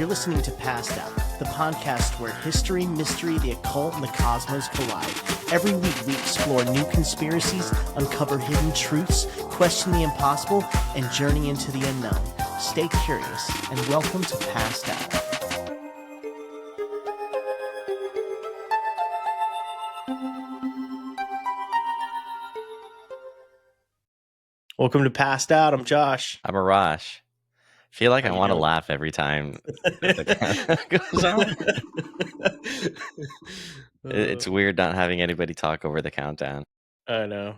You're listening to Passed Out, the podcast where history, mystery, the occult, and the cosmos collide. Every week we explore new conspiracies, uncover hidden truths, question the impossible, and journey into the unknown. Stay curious, and welcome to Passed Out. Welcome to Passed Out. I'm Josh. I'm Arash. I feel like How I you want to doing? laugh every time the countdown goes on. It's weird not having anybody talk over the countdown. I know.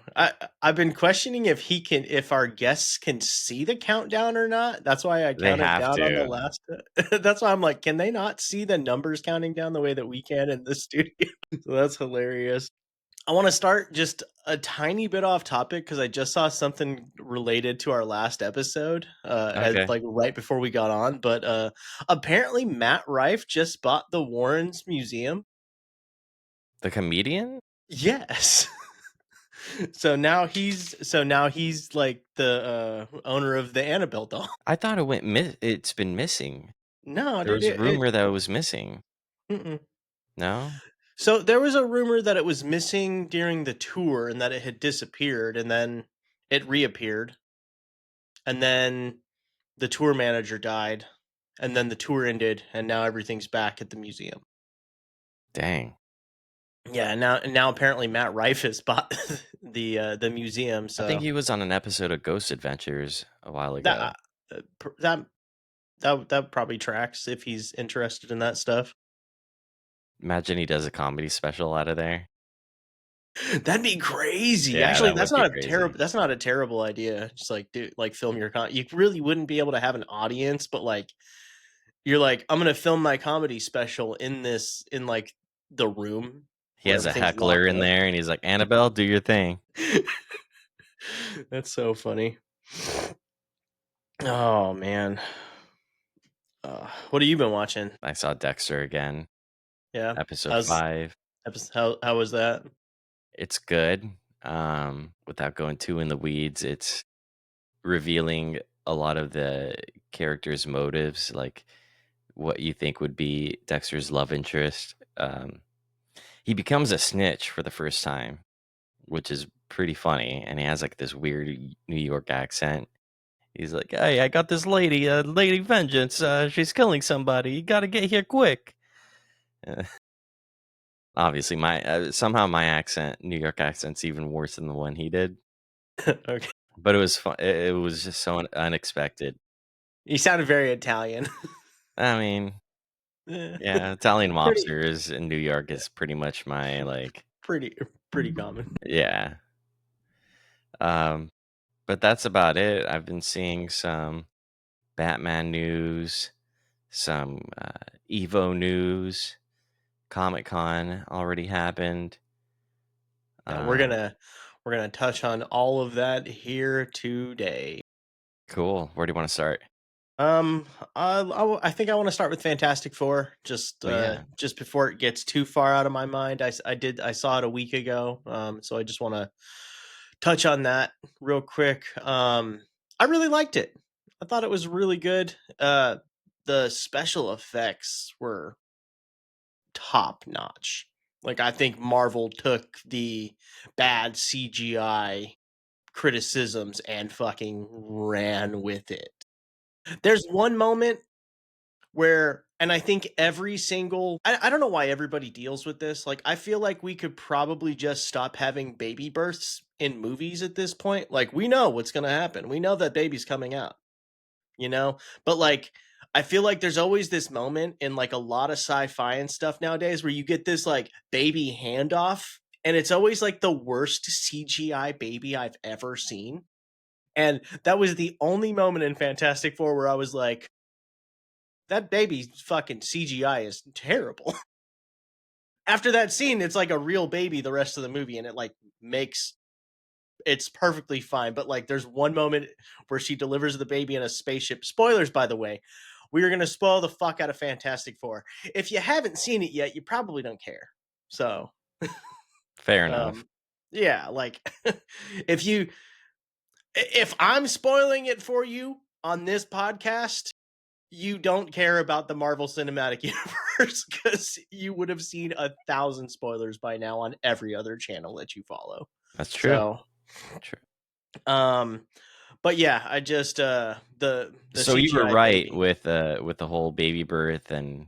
I've been questioning if our guests can see the countdown or not. That's why I They counted have down on the to. last. That's why I'm like, can they not see the numbers counting down the way that we can in the studio? So that's hilarious. I want to start just a tiny bit off topic because I just saw something related to our last episode, Okay. like right before we got on. But apparently, Matt Rife just bought the Warrens Museum. The comedian? Yes. So now he's like the owner of the Annabelle doll. I thought it's been missing. No, There dude. was rumor that it was missing. Mm-mm. No? So there was a rumor that it was missing during the tour and that it had disappeared, and then it reappeared, and then the tour manager died, and then the tour ended, and now everything's back at the museum. Dang. Yeah, now apparently Matt Rife has bought the museum. So I think he was on an episode of Ghost Adventures a while ago. that that probably tracks if he's interested in that stuff. Imagine he does a comedy special out of there. That'd be crazy. Yeah, Actually, that would be crazy. that's not a terrible idea. Just like film your you really wouldn't be able to have an audience, but like you're like, I'm gonna film my comedy special in like the room He where has a everything's heckler locked in up. there and he's like, Annabelle, do your thing. That's so funny. Oh man. What have you been watching? I saw Dexter again. Yeah. Episode 5. How was that? It's good. Without going too in the weeds, it's revealing a lot of the characters' motives, like what you think would be Dexter's love interest. He becomes a snitch for the first time, which is pretty funny, and he has like this weird New York accent. He's like, "Hey, I got this lady, Lady Vengeance. She's killing somebody. You got to get here quick." Obviously, my somehow my accent, New York accent's even worse than the one he did. Okay. But it was fun. It was just so unexpected. You sounded very Italian. I mean, yeah, Italian Pretty mobsters in New York is pretty much my like, pretty common. yeah. But that's about it. I've been seeing some Batman news, some Evo news. Comic-Con already happened. Yeah, we're gonna touch on all of that here today. Cool. Where do you want to start? I think I want to start with Fantastic Four, Oh yeah. just before it gets too far out of my mind. I saw it a week ago, so I just want to touch on that real quick. I really liked it. I thought it was really good. The special effects were top notch. Like I think Marvel took the bad CGI criticisms and fucking ran with it. There's one moment where, and I think every single, I don't know why everybody deals with this. Like, I feel like we could probably just stop having baby births in movies at this point. Like, we know what's going to happen. We know that baby's coming out, you know? But like, I feel like there's always this moment in like a lot of sci-fi and stuff nowadays where you get this like baby handoff, and it's always like the worst CGI baby I've ever seen. And that was the only moment in Fantastic Four where I was like, that baby's fucking CGI is terrible. After that scene, it's like a real baby the rest of the movie, and it like makes it's perfectly fine. But like there's one moment where she delivers the baby in a spaceship. Spoilers, by the way. We are gonna spoil the fuck out of Fantastic Four. If you haven't seen it yet, you probably don't care. So Fair enough. yeah, like if I'm spoiling it for you on this podcast, you don't care about the Marvel Cinematic Universe because you would have seen 1,000 spoilers by now on every other channel that you follow. That's true. So, True. um, but yeah, I just the So you were CGI right baby. with the whole baby birth and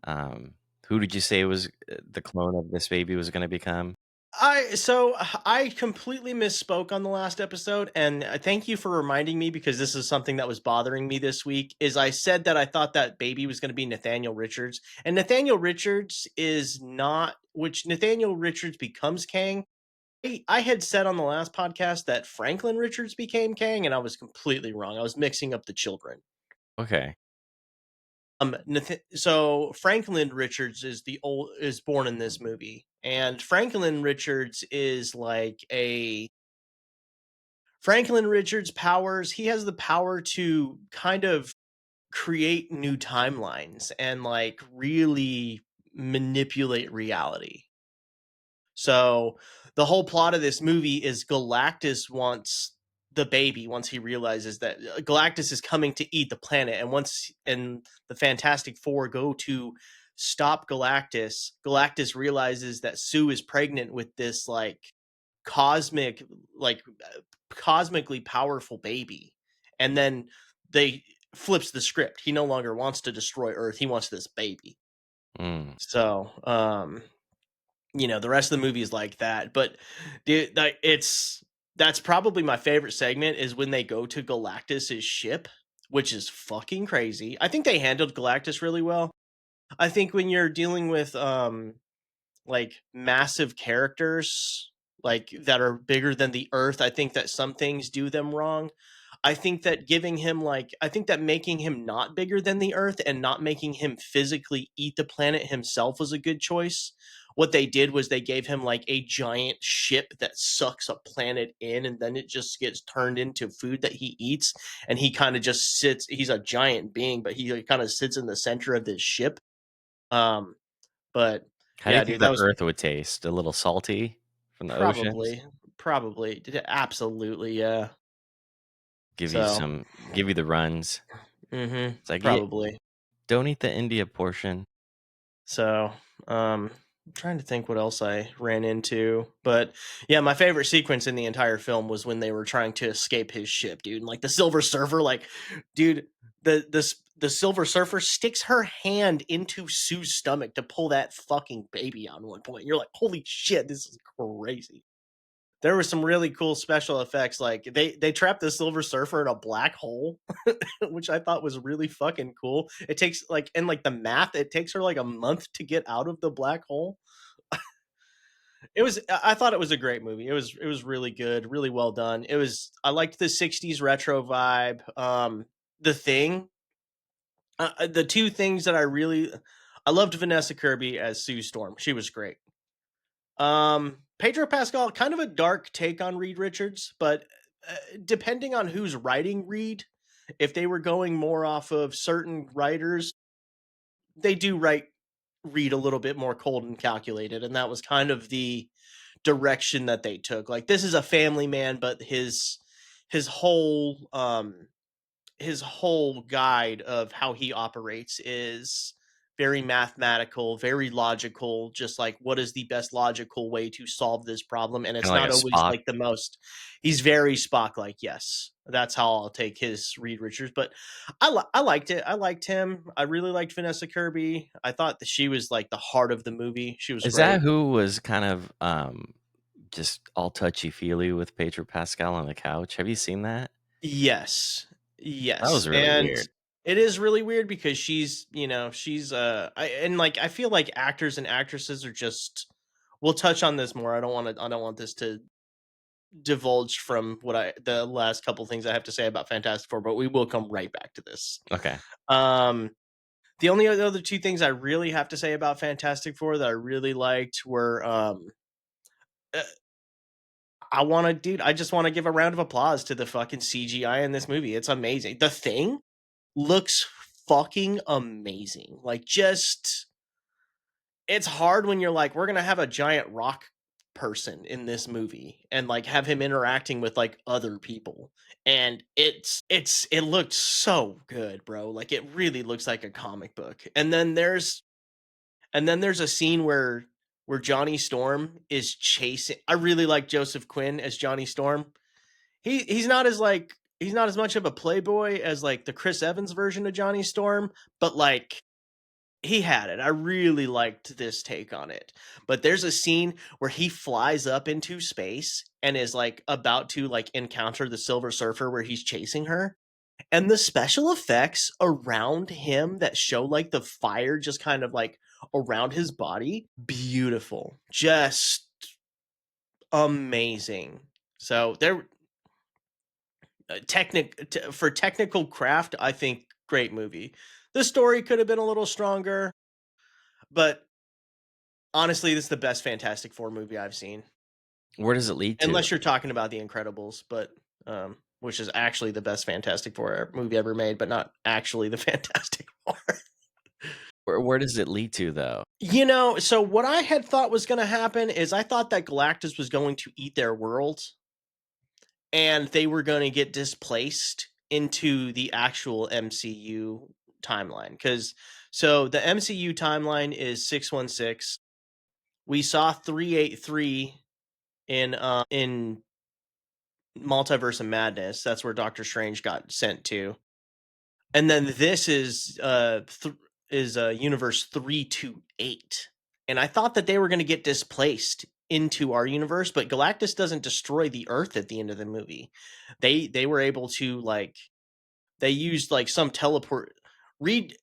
um, who did you say was the clone of this baby was going to become? I completely misspoke on the last episode, and thank you for reminding me because this is something that was bothering me this week. Is I said that I thought that baby was going to be Nathaniel Richards, and Nathaniel Richards is not. Which Nathaniel Richards becomes Kang. I had said on the last podcast that Franklin Richards became Kang, and I was completely wrong. I was mixing up the children. Okay. So Franklin Richards is born in this movie, and Franklin Richards is like a Franklin Richards powers. He has the power to kind of create new timelines and like really manipulate reality. So the whole plot of this movie is Galactus wants the baby once he realizes that Galactus is coming to eat the planet, and the Fantastic Four go to stop Galactus, Galactus realizes that Sue is pregnant with this cosmic like cosmically powerful baby, and then they flips the script. He no longer wants to destroy Earth, he wants this baby. Mm. So the rest of the movie is like that. But dude, that's probably my favorite segment is when they go to Galactus's ship, which is fucking crazy. I think they handled Galactus really well. I think when you're dealing with like massive characters like that are bigger than the earth, I think that some things do them wrong. I think that making him not bigger than the earth and not making him physically eat the planet himself was a good choice. What they did was they gave him like a giant ship that sucks a planet in, and then it just gets turned into food that he eats, and he kind of just sits. He's a giant being, but he kind of sits in the center of this ship. um but How do you yeah, think dude, that the was Earth would taste? A little salty from the oceans? probably probably absolutely, yeah. Give you So, some, give you the runs. It's like, yeah, probably. don't eat the India portion. So, I'm trying to think what else I ran into, but yeah, my favorite sequence in the entire film was when they were trying to escape his ship, dude. And, like the Silver Surfer, like, dude, the Silver Surfer sticks her hand into Sue's stomach to pull that fucking baby on one point. You're like, holy shit, this is crazy. There were some really cool special effects. Like they trapped the Silver Surfer in a black hole, which I thought was really fucking cool. It takes like and like the math, it takes her like a month to get out of the black hole. I thought it was a great movie. It was really good, really well done. I liked the 60s retro vibe. The thing, the two things that I loved Vanessa Kirby as Sue Storm. She was great. Pedro Pascal, kind of a dark take on Reed Richards, but depending on who's writing Reed, if they were going more off of certain writers, they do write Reed a little bit more cold and calculated, and that was kind of the direction that they took. Like this is a family man, but his whole his whole guide of how he operates is very mathematical, very logical, just like what is the best logical way to solve this problem. And Kind it's of like not a always Spock. like the most, he's very Spock like, yes. That's how I'll take his Reed Richards. But I liked it. I liked him. I really liked Vanessa Kirby. I thought that she was like the heart of the movie. She was Is that great. who was kind of just all touchy feely with Pedro Pascal on the couch? Have you seen that? Yes. That Yes. was really And weird. it is really weird because she's I feel like actors and actresses are just we'll touch on this more. I don't want this to divulge from the last couple things I have to say about Fantastic Four, but we will come right back to this. Okay. Um the only other two things I really have to say about Fantastic Four that I really liked were uh, I just want to give a round of applause to the fucking CGI in this movie. It's amazing. The Thing looks fucking amazing. Like just it's hard when you're like we're going to have a giant rock person in this movie and like have him interacting with like other people. And it looked so good, bro. Like it really looks like a comic book. And then there's a scene where Johnny Storm is chasing. I really like Joseph Quinn as Johnny Storm. He's not as much of a playboy as like the Chris Evans version of Johnny Storm, but like he had it. I really liked this take on it. But there's a scene where he flies up into space and is like about to like encounter the Silver Surfer where he's chasing her. And the special effects around him that show like the fire just kind of like around his body, beautiful. Just amazing. So there for technical craft, I think great movie. The story could have been a little stronger, but honestly, this is the best Fantastic Four movie I've seen. Where does it lead to? Unless you're talking about The Incredibles, but which is actually the best Fantastic Four movie ever made, but not actually the Fantastic Four. Where does it lead to though? So what I had thought was going to happen is I thought that Galactus was going to eat their world and they were going to get displaced into the actual MCU timeline. So the MCU timeline is 616. We saw 383 in Multiverse of Madness. That's where Doctor Strange got sent to. And then this is universe 328. And I thought that they were going to get displaced into our universe, but Galactus doesn't destroy the Earth at the end of the movie. They were able to like they used like some teleport. Reed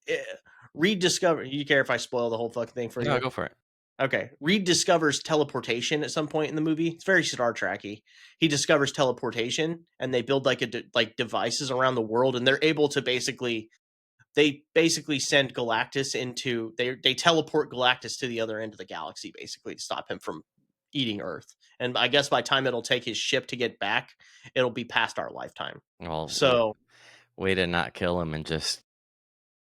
Reed discover. You care if I spoil the whole fucking thing for No, you? go for it. Okay. Reed discovers teleportation at some point in the movie. It's very Star Trekky. He discovers teleportation, and they build like devices around the world, and they're able to basically send Galactus into they teleport Galactus to the other end of the galaxy, basically to stop him from eating Earth. And I guess by the time it'll take his ship to get back, it'll be past our lifetime. Well, So way to not kill him and just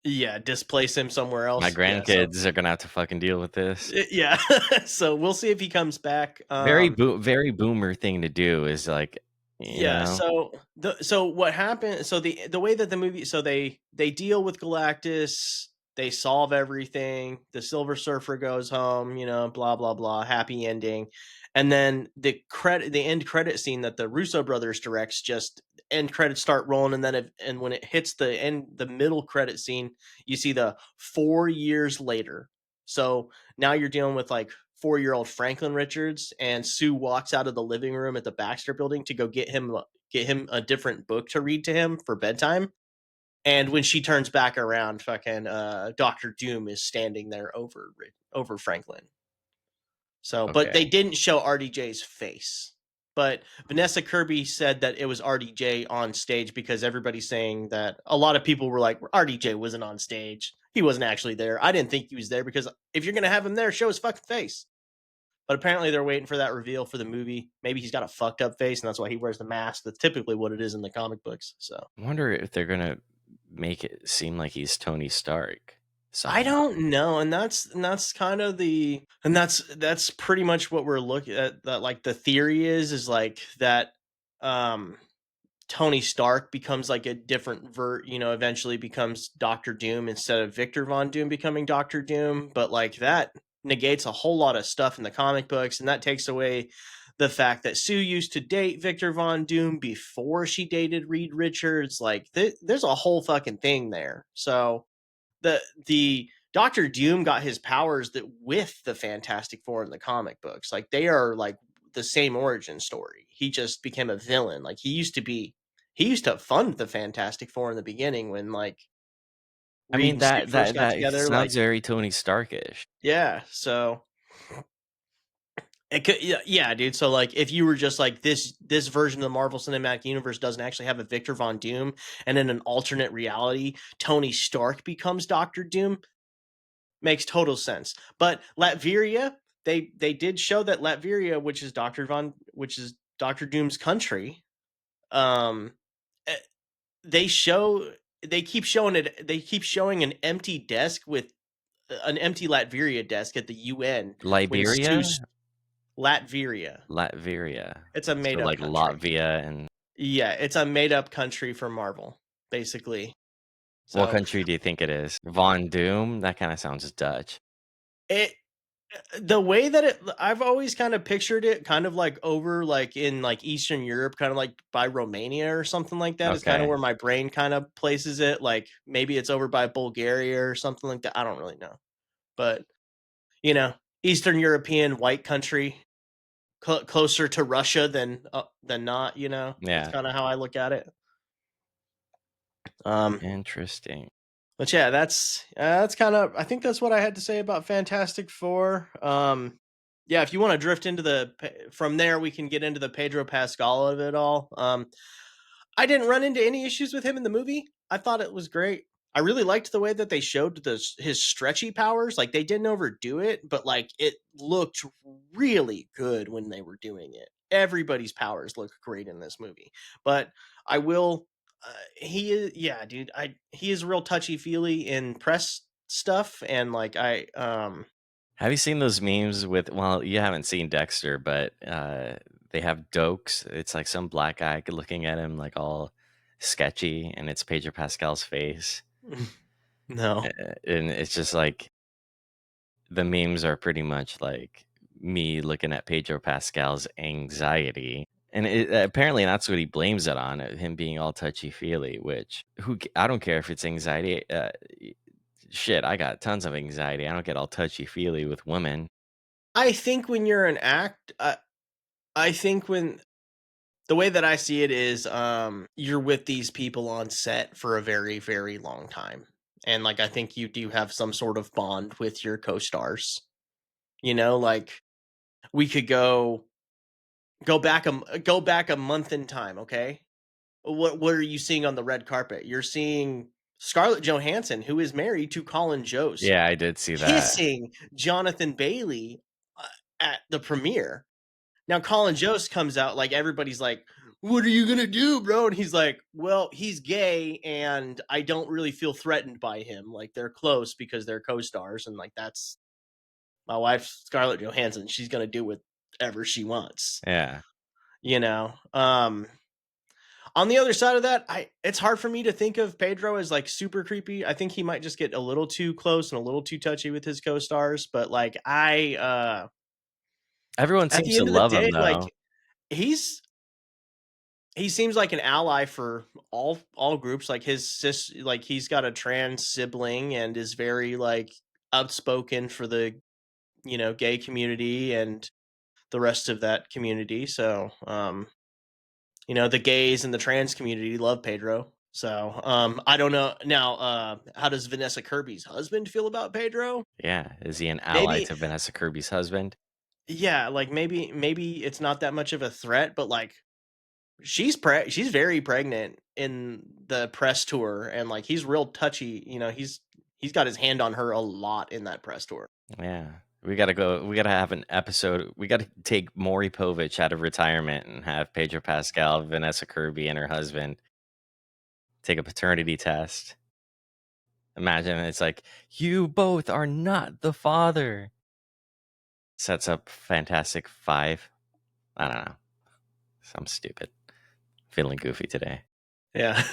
yeah, displace him somewhere my else. Yeah. So grandkids are gonna have to fucking deal with this. yeah. So we'll see if he comes back. Very boomer thing to do is like, you Yeah, know, so what happened so the way that the movie so they deal with Galactus, they solve everything, the Silver Surfer goes home, blah blah blah, happy ending. And then the end credit scene that the Russo brothers directs, just end credits start rolling, and and when it hits the middle credit scene, you see the 4 years later. So now you're dealing with like 4-year-old Franklin Richards, and Sue walks out of the living room at the Baxter Building to go get him a different book to read to him for bedtime. And when she turns back around, fucking Doctor Doom is standing there over Franklin. So, but they okay. didn't show RDJ's face. But Vanessa Kirby said that it was RDJ on stage because everybody's saying that a lot of people were like, RDJ wasn't on stage. He wasn't actually there. I didn't think he was there because if you're going to have him there, show his fucking face. But apparently they're waiting for that reveal for the movie. Maybe he's got a fucked up face and that's why he wears the mask. That's typically what it is in the comic books. So I wonder if they're gonna make it seem like he's Tony Stark I somehow. don't know. And that's kind of that's pretty much what we're looking at. That like the theory is like that um Tony Stark becomes like a different eventually becomes Doctor Doom instead of Victor Von Doom becoming Doctor Doom. But like that negates a whole lot of stuff in the comic books, and that takes away the fact that Sue used to date Victor Von Doom before she dated Reed Richards. Like there's a whole fucking thing there. So the Doctor Doom got his powers that with the Fantastic Four in the comic books. Like they are like the same origin story. He just became a villain. Like he used to fund the Fantastic Four in the beginning when like I Reed mean and Stu first got that together. Like sounds very Tony Starkish. yeah, so it could, yeah, dude. So like if you were just like this version of the Marvel Cinematic Universe doesn't actually have a Victor Von Doom, and in an alternate reality, Tony Stark becomes Doctor Doom, makes total sense. But Latveria, they did show that Latveria, which is Doctor Doom's country, um, eh, they show they keep showing an empty desk with an empty Latveria desk at the UN when Liberia? Stu's Latveria. Latveria. It's a So made up like country. Latvia and Yeah, it's a made up country for Marvel, basically. what So country do you think it is? Von Doom? That kinda sounds Dutch. it the way that I've always kind of pictured it kind of like over like in like Eastern Europe, kind of like by Romania or something like that is kind of Okay. where my brain kind of places it. Like maybe it's over by Bulgaria or something like that. I don't really know. But, you know, Eastern European white country, closer to Russia than not, That's Yeah. kind of how I look at it. Um Interesting. But yeah, that's kind of I think that's what I had to say about Fantastic Four. Yeah, if you want to drift into from there, we can get into the Pedro Pascal of it all. I didn't run into any issues with him in the movie. I thought it was great. I really liked the way that they showed his stretchy powers. Like they didn't overdo it, but like it looked really good when they were doing it. Everybody's powers look great in this movie. But I will he is yeah, dude. I He is real touchy feely in press stuff and like Have you seen those memes with well, you haven't seen Dexter, but, they have Dokes. It's like some black guy looking at him, like, all sketchy, and it's Pedro Pascal's face, no. and it's just like the memes are pretty much like me looking at Pedro Pascal's anxiety, and apparently that's what he blames it on, him being all touchy-feely, which I don't care if it's anxiety, shit, I got tons of anxiety, I don't get all touchy-feely with women. I think when you're an I think when the way that I see it is, you're with these people on set for a very, very long time. And like I think you do have some sort of bond with your co-stars. Like we could go back a month in time, okay? What are you seeing on the red carpet? You're seeing Scarlett Johansson, who is married to Colin Jost, Yeah, I did see that. kissing Jonathan Bailey at the premiere. Now Colin Jost comes out, like, everybody's like, "What are you gonna do, bro?" And he's like, "Well, he's gay, and I don't really feel threatened by him. Like, they're close because they're co-stars, and, like, that's my wife, Scarlett Johansson. She's gonna do whatever she wants." Yeah. You know? On the other side of that, I it's hard for me to think of Pedro as, like, super creepy. I think he might just get a little too close and a little too touchy with his co-stars, but, like, Everyone at seems the to end of the love him, day, though. like, he's he seems like an ally for all groups. Like he's got a trans sibling and is very like outspoken for the gay community and the rest of that community. So the gays and the trans community love Pedro. So I don't know now. How does Vanessa Kirby's husband feel about Pedro? Yeah. Is he an ally Maybe to Vanessa Kirby's husband? yeah, like maybe it's not that much of a threat, but like she's very pregnant in the press tour, and like he's real touchy. He's got his hand on her a lot in that press tour. Yeah. We gotta have an episode. We gotta take Maury Povich out of retirement and have Pedro Pascal, Vanessa Kirby, and her husband take a paternity test. Imagine it's like, you both are not the father. Sets up Fantastic Five. I don't know. I'm stupid. Feeling goofy today. Yeah,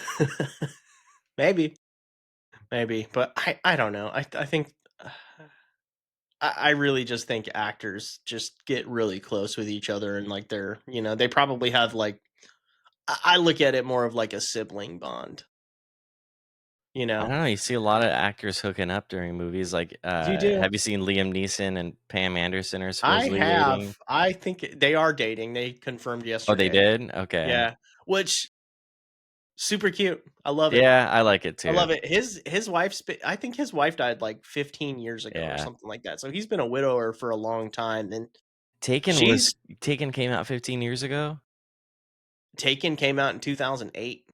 maybe, but I don't know. I think I really just think actors just get really close with each other, and like they probably have like I look at it more of like a sibling bond. You I know, don't know. You see a lot of actors hooking up during movies. Like, you do. have you seen Liam Neeson and Pam Anderson are I supposedly have. dating? I think they are dating. They confirmed Oh, they yesterday. did? Okay. Yeah, which super cute. I love it. Yeah, I like it I too. love it. His wife's I think his wife died like 15 years ago or Yeah. something like that. So he's been a widower for a long time. And Taken she's was Taken came out 15 years ago? Taken came out in 2008.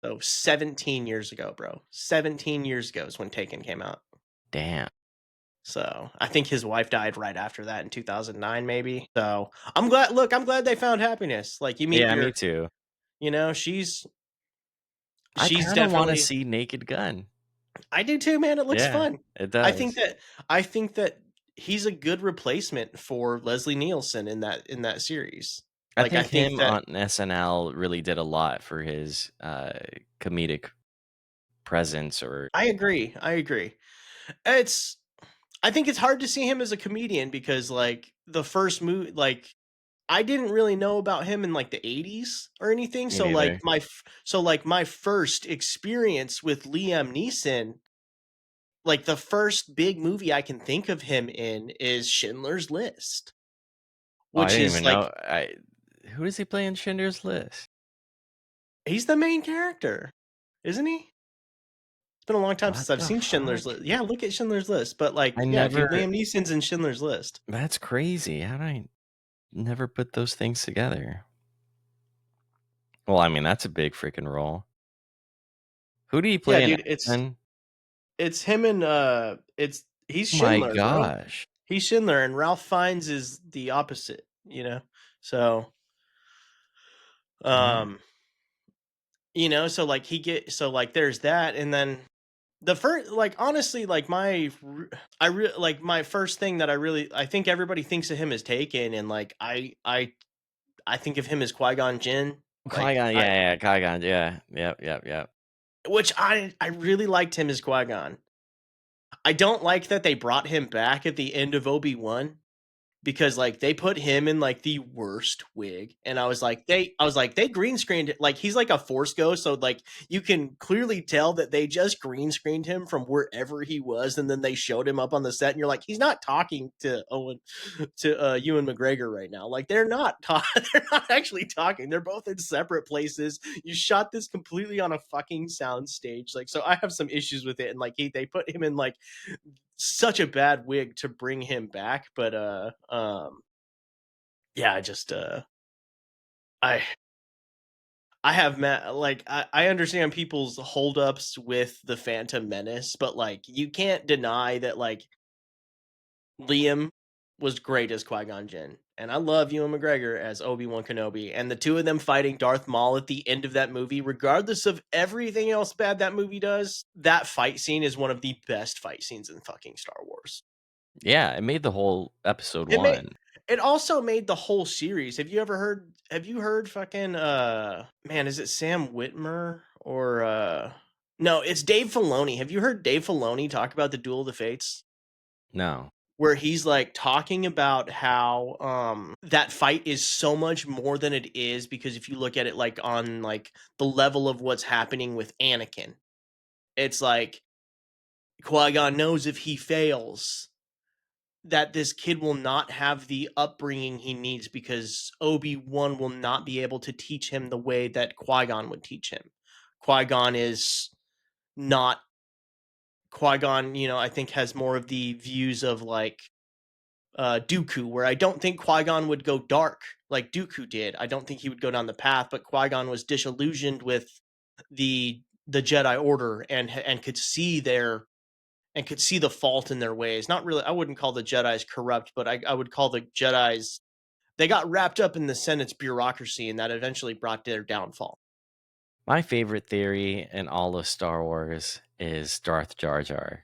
So 17 years ago, bro. 17 years ago is when Taken came out. Damn. So I think his wife died right after that in 2009, maybe. So I'm glad they found happiness. Like you meet Yeah, me your, too. she's I she's kinda wanna definitely see Naked Gun. I do too, man. It looks Yeah, fun. it I think does. that I think that he's a good replacement for Leslie Nielsen in that series. I Like, I think think him that on SNL really did a lot for his, comedic presence or I agree, I agree. It's I think it's hard to see him as a comedian because, like, the first movie, like, I didn't really know about him in, like, the '80s or anything, me so, like, neither. my first experience with Liam Neeson, like, the first big movie I can think of him in is Schindler's List, Oh, I which didn't is, even like, know who does he play in Schindler's List? he's the main character, isn't he? It's been a long time What since I've the seen Schindler's fuck? List. Yeah, look at Schindler's List, but, I like, yeah, never dude, Liam Neeson's in Schindler's List. That's crazy. How did I never put those things together? Well, I mean, that's a big freaking role. Who do you Yeah, play in dude, X-Men? it's him and, it's he's Oh my Schindler, bro. gosh. He's Schindler, and Ralph Fiennes is the opposite, you know? So, What? um, so, like, there's that, and then the first, like, honestly, like, my first thing that I think everybody thinks of him as Taken, and, like, I think of him as Qui-Gon Jinn, like, Qui-Gon, yeah, yeah, Qui-Gon, yeah. Yep, yep, yep. which I really liked him as Qui-Gon. I don't like that they brought him back at the end of Obi-Wan, because, like, they put him in, like, the worst wig, and I was like, "They green screened it." Like, he's like a Force ghost, so, like, you can clearly tell that they just green screened him from wherever he was, and then they showed him up on the set, and you're like, "He's not talking to Ewan McGregor right now." Like, they're not ta they're not actually talking, they're both in separate places. You shot this completely on a fucking sound stage, like, so I have some issues with it, and, like, they put him in, like, such a bad wig to bring him back, but, yeah, I I have met like, I understand people's holdups with the Phantom Menace, but, like, you can't deny that, like, Liam was great as Qui-Gon Jinn, and I love Ewan McGregor as Obi-Wan Kenobi, and the 2 of them fighting Darth Maul at the end of that movie, regardless of everything else bad that movie does, that fight scene is one of the best fight scenes in fucking Star Wars. Yeah, it made the whole episode It made 1. it also made the whole series. Have you heard fucking, man, is it Sam Whitmer or, no, it's Dave Filoni. Have you heard Dave Filoni talk about the Duel of the Fates? No. Where he's, like, talking about how, that fight is so much more than it is, because if you look at it, like, on, like, the level of what's happening with Anakin, it's like Qui-Gon knows if he fails, that this kid will not have the upbringing he needs, because Obi-Wan will not be able to teach him the way that Qui-Gon would teach him. Qui-Gon is not Qui-Gon, I think has more of the views of, like, Dooku, where I don't think Qui-Gon would go dark like Dooku did. I don't think he would go down the path, but Qui-Gon was disillusioned with the Jedi Order, and could see the fault in their ways. Not really, I wouldn't call the Jedi's corrupt, but I would call the Jedi's, they got wrapped up in the Senate's bureaucracy, and that eventually brought their downfall. My favorite theory in all of Star Wars is Darth Jar Jar.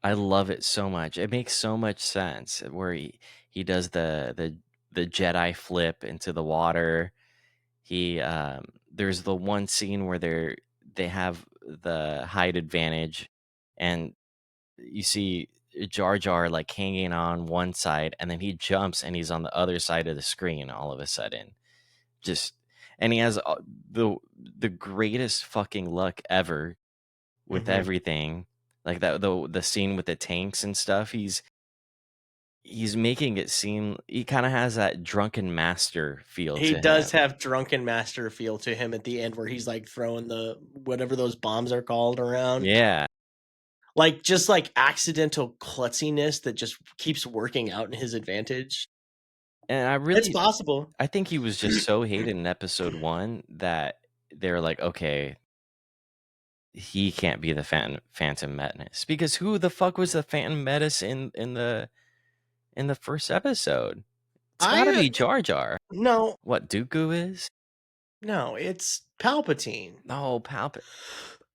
I love it so much. It makes so much sense where he does the Jedi flip into the water. There's the one scene where they have the height advantage, and you see Jar Jar like hanging on one side, and then he jumps and he's on the other side of the screen all of a sudden. Just and he has the greatest fucking luck ever with Mhm. everything. Like that the scene with the tanks and stuff. He's making it seem he kind of has that drunken master feel He to does him. have drunken master feel to him at the end, where he's, like, throwing the whatever those bombs are called around. Yeah. Like, just, like, accidental klutziness that just keeps working out in his advantage. And It's possible. I think he was just so hated in episode 1 that they're like, "Okay, he can't be the Phantom Menace." Because who the fuck was the Phantom Menace in the first episode? It's gotta I, be Jar Jar. no, What, Dooku is? no, it's Palpatine. No, Palpa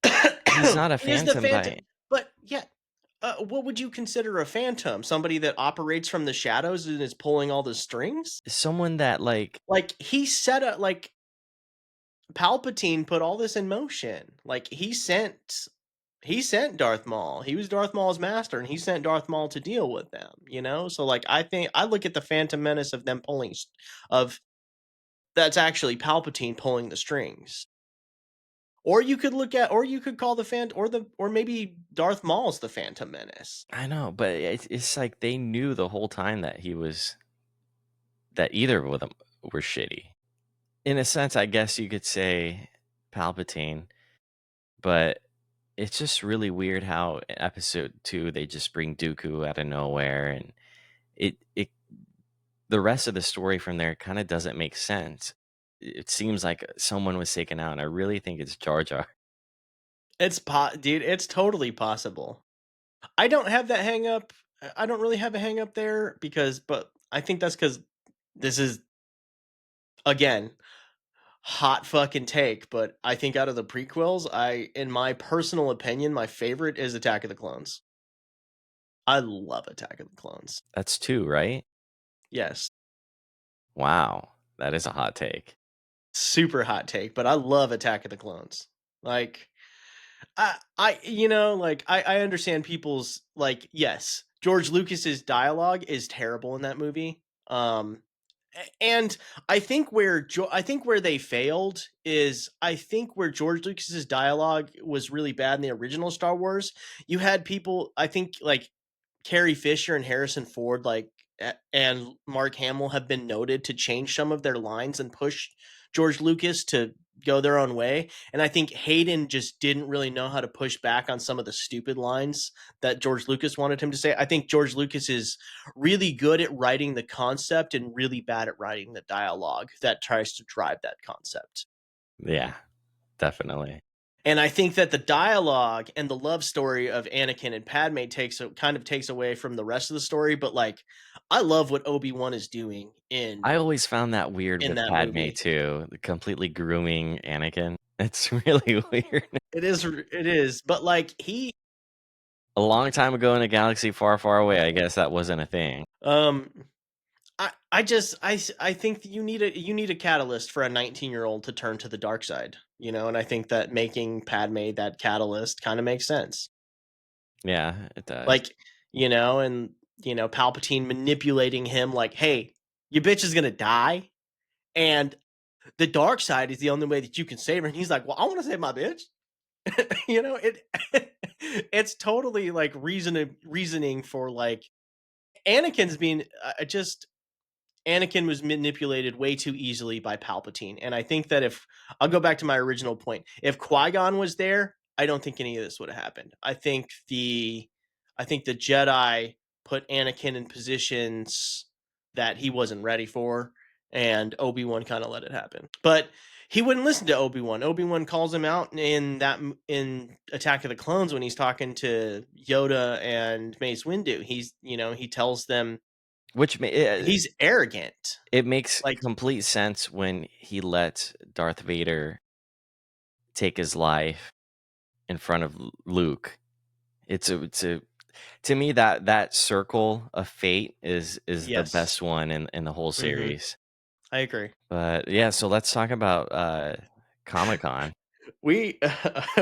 he's not a He is the Phantom Phantom, by but yeah, What would you consider a phantom? Somebody that operates from the shadows and is pulling all the strings? Someone that like Like, he set a like, Palpatine put all this in motion. Like, he sent Darth Maul. He was Darth Maul's master, and he sent Darth Maul to deal with them, you know? So, like, I think I look at the Phantom Menace of them pulling s of that's actually Palpatine pulling the strings. Or you could call the or maybe Darth Maul's the Phantom Menace. I know, but it's like they knew the whole time that he was that either of them were shitty. In a sense, I guess you could say Palpatine, but it's just really weird how in episode 2 they just bring Dooku out of nowhere, and it the rest of the story from there kind of doesn't make sense. It seems like someone was taken out, and I really think it's Jar Jar. Dude, it's totally possible. I don't have that hang up. I don't really have a hang up there but I think that's because this is, again, hot fucking take, but I think out of the prequels, in my personal opinion, my favorite is Attack of the Clones. I love Attack of the Clones. That's 2, right? Yes, Wow, that is a hot take. super hot take, but I love Attack of the Clones. Like, I understand people's like, yes, George Lucas's dialogue is terrible in that movie. And I think where they failed is I think where George Lucas's dialogue was really bad in the original Star Wars. You had people, I think, like Carrie Fisher and Harrison Ford, and Mark Hamill have been noted to change some of their lines and push George Lucas to go their own way. And I think Hayden just didn't really know how to push back on some of the stupid lines that George Lucas wanted him to say. I think George Lucas is really good at writing the concept and really bad at writing the dialogue that tries to drive that concept. Yeah, definitely. And I think that the dialogue and the love story of Anakin and Padme kind of takes away from the rest of the story, but like I love what Obi-Wan is doing I always found that weird in with that Padme movie. too, completely grooming Anakin. It's really weird. It is, but like A long time ago in a galaxy far, far away, I guess that wasn't a thing. um I think that you need a catalyst for a 19-year-old to turn to the dark side, you know, and I think that making Padme that catalyst kind of makes sense. Yeah, it does. Like, and Palpatine manipulating him like, "Hey, your bitch is going to die and the dark side is the only way that you can save her." And he's like, "Well, I want to save my bitch." It it's totally like reasoning for like Anakin's being just Anakin was manipulated way too easily by Palpatine. And I think that if I'll go back to my original point, if Qui-Gon was there, I don't think any of this would have happened. I think the Jedi put Anakin in positions that he wasn't ready for, and Obi-Wan kind of let it happen. But he wouldn't listen to Obi-Wan. Obi-Wan calls him out in Attack of the Clones when he's talking to Yoda and Mace Windu. He tells them Which he's arrogant. it makes Like, complete sense when he let Darth Vader take his life in front of Luke. It's a to me that circle of fate is the yes. best one in the whole Mhm. series. I agree. But yeah, so let's talk about Comic-Con. We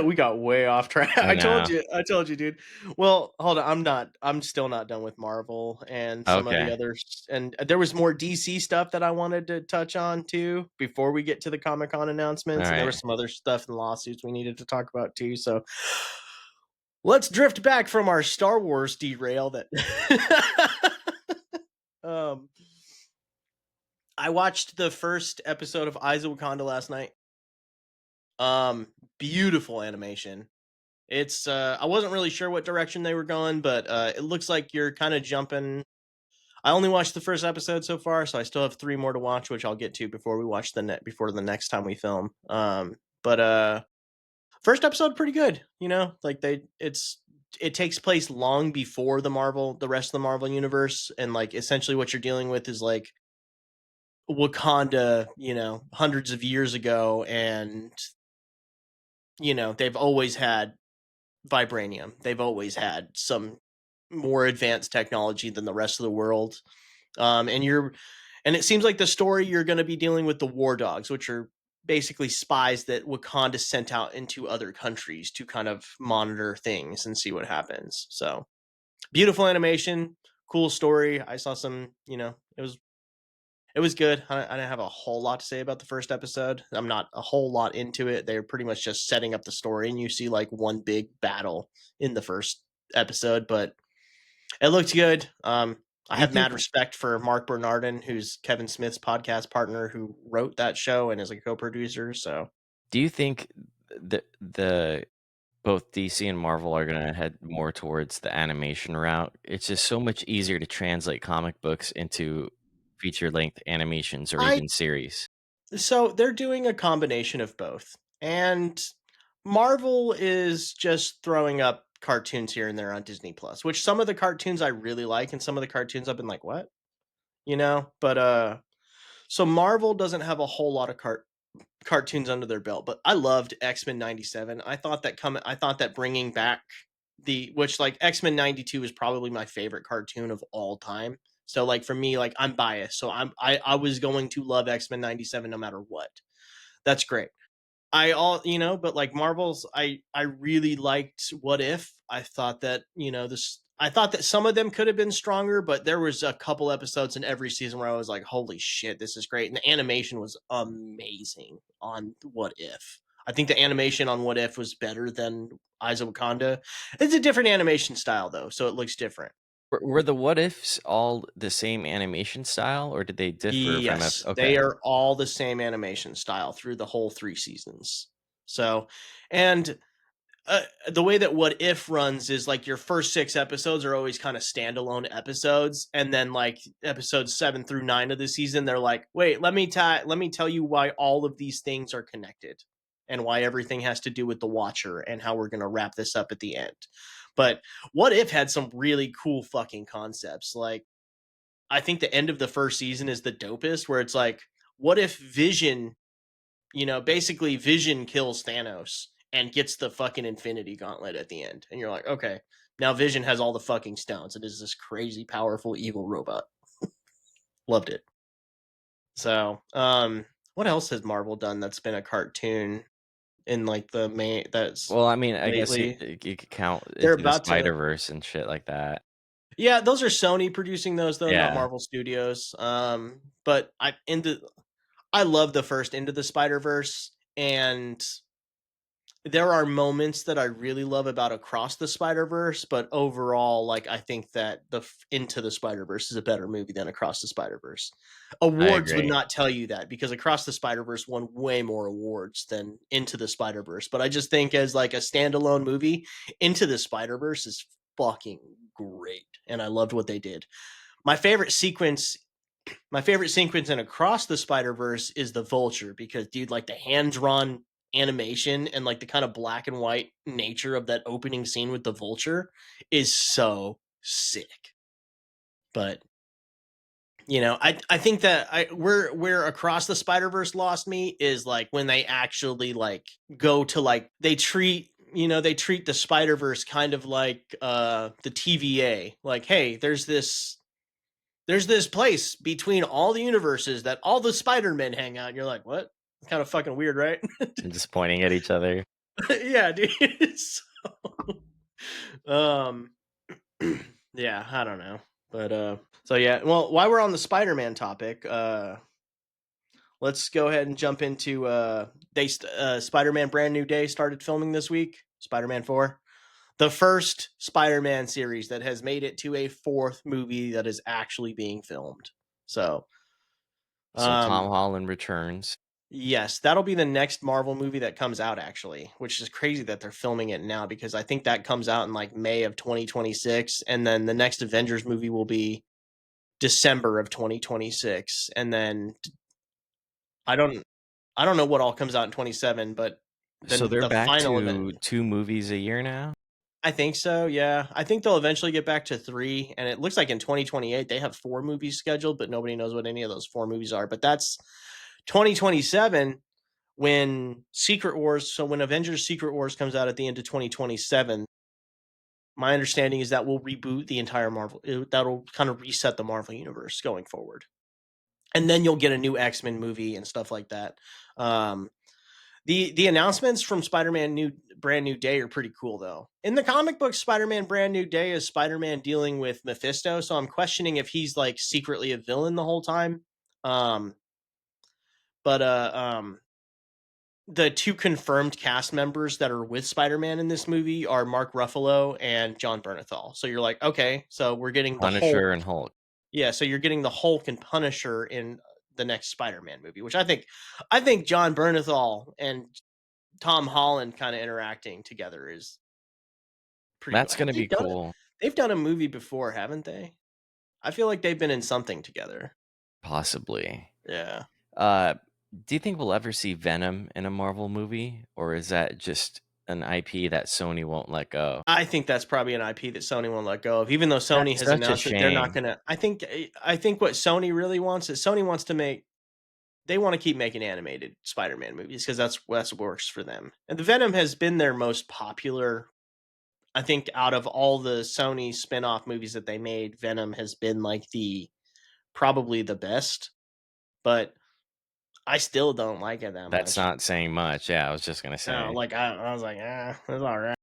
we got way off track. I know. I told you, dude. Well, hold on. I'm still not done with Marvel and some of the Okay. others. And there was more DC stuff that I wanted to touch on too before we get to the Comic-Con All announcements. And there right. was some other stuff and lawsuits we needed to talk about too. So let's drift back from our Star Wars derail that um I watched the first episode of Eyes of Wakanda last night. Beautiful animation. It's I wasn't really sure what direction they were going, but it looks like you're kind of jumping. I only watched the first episode so far, so I still have 3 more to watch, which I'll get to before the next time we film. But first episode pretty good, like it takes place long before the rest of the Marvel universe, and like essentially what you're dealing with is like Wakanda, hundreds of years ago, and they've always had vibranium. They've always had some more advanced technology than the rest of the world. And you're and it seems like the story you're going to be dealing with the war dogs, which are basically spies that Wakanda sent out into other countries to kind of monitor things and see what happens. So beautiful animation, cool story. I saw some, it was good. I didn't have a whole lot to say about the first episode. I'm not a whole lot into it. They're pretty much just setting up the story, and you see like one big battle in the first episode, but it looked good. I Do you have think mad respect for Mark Bernardin, who's Kevin Smith's podcast partner, who wrote that show and is a co-producer. So do you think the both DC and Marvel are gonna head more towards the animation route? It's just so much easier to translate comic books into feature length animations or I even series. so they're doing a combination of both, and Marvel is just throwing up cartoons here and there on Disney Plus, which some of the cartoons I really like, and some of the cartoons I've been like, what, But so Marvel doesn't have a whole lot of cartoons under their belt, but I loved X-Men 97. I thought that bringing back the which like X-Men 92 is probably my favorite cartoon of all time. So like for me, like I'm biased. So I was going to love X-Men 97 no matter what. That's great. But like Marvel's, I really liked What If. I thought that some of them could have been stronger, but there was a couple episodes in every season where I was like, holy shit, this is great. And the animation was amazing on What If. I think the animation on What If was better than Eyes of Wakanda. It's a different animation style though, so it looks different. Were the what ifs all the same animation style, or did they differ from Yes, okay. they are all the same animation style through the whole 3 seasons. So, and the way that What If runs is like your first 6 episodes are always kind of standalone episodes, and then like episodes 7 through 9 of the season, they're like, wait, let me tell you why all of these things are connected, and why everything has to do with the Watcher, and how we're gonna wrap this up at the end. But What If had some really cool fucking concepts. Like I think the end of the first season is the dopest, where it's like, what if Vision, basically Vision kills Thanos and gets the fucking Infinity Gauntlet at the end. And you're like, okay, now Vision has all the fucking stones. It is this crazy, powerful, evil robot. Loved it. So, what else has Marvel done that's been a cartoon in like the main that's Well, I mean, I guess lately? you could count They're into the about to Spider-Verse and shit like that. Yeah, those are Sony producing those though, not Yeah, Marvel Studios. But I love the first Into the Spider-Verse, and there are moments that I really love about Across the Spider-Verse, but overall, like I think that Into the Spider-Verse is a better movie than Across the Spider-Verse. I Awards would agree. not tell you that because Across the Spider-Verse won way more awards than Into the Spider-Verse. But I just think as like a standalone movie, Into the Spider-Verse is fucking great, and I loved what they did. My favorite sequence my favorite sequence in Across the Spider Verse is the Vulture because, dude, like the hand drawn animation and like the kind of black and white nature of that opening scene with the Vulture is so sick. But I think that I where Across the Spider Verse lost me is like when they actually like go to like they treat the Spider Verse kind of like the TVA. Like, hey, there's this place between all the universes that all the Spider-Men hang out. And you're like, what? It's kind of fucking weird, right? And just pointing at each other. Yeah, dude. Um, yeah, I don't know, but so yeah. Well, while we're on the Spider-Man topic, let's go ahead and jump into Spider-Man Brand New Day started filming this week. Spider-Man 4. The first Spider-Man series that has made it to a fourth movie that is actually being filmed. So, So Tom um, Holland returns. yes, that'll be the next Marvel movie that comes out actually, which is crazy that they're filming it now because I think that comes out in like May of 2026 and then the next Avengers movie will be December of 2026 and then I don't I don't know what all comes out in 27, but So then they're the back final event. to 2 movies a year now? I think so, yeah. I think they'll eventually get back to 3 and it looks like in 2028 they have 4 movies scheduled, but nobody knows what any of those 4 movies are, but that's 2027 when Secret Wars, so when Avengers Secret Wars comes out at the end of 2027, My understanding is that will reboot the entire Marvel. That'll kind of reset the Marvel universe going forward, and then you'll get a new X-Men movie and stuff like that. Um, the announcements from Spider-Man New Brand New Day are pretty cool though. In the comic book, Spider-Man Brand New Day is Spider-Man dealing with Mephisto, so I'm questioning if he's like secretly a villain the whole time. Um, but the two confirmed cast members that are with Spider-Man in this movie are Mark Ruffalo and John Bernthal. So you're like, okay, so we're getting the Hulk. Punisher and Hulk. Yeah, so you're getting the Hulk and Punisher in the next Spider-Man movie, which I think John Bernthal and Tom Holland kind of interacting together is pretty cool. That's Have gonna they be done it? cool. They've done a movie before, haven't they? I feel like they've been in something together. Possibly. Yeah. Uh, do you think we'll ever see Venom in a Marvel movie, or is that just an IP that Sony won't let go? I think that's probably an IP that Sony won't let go of, even though Sony That's has such a announced that they're not shame. gonna. I think what Sony really wants is Sony wants to make. They want to keep making animated Spider-Man movies because that's what works for them. And the Venom has been their most popular. I think out of all the Sony spin-off movies that they made, Venom has been like the probably the best. But I still don't like it that That's much. not saying much. Yeah, I was just gonna No, say. like I was like, it's all right.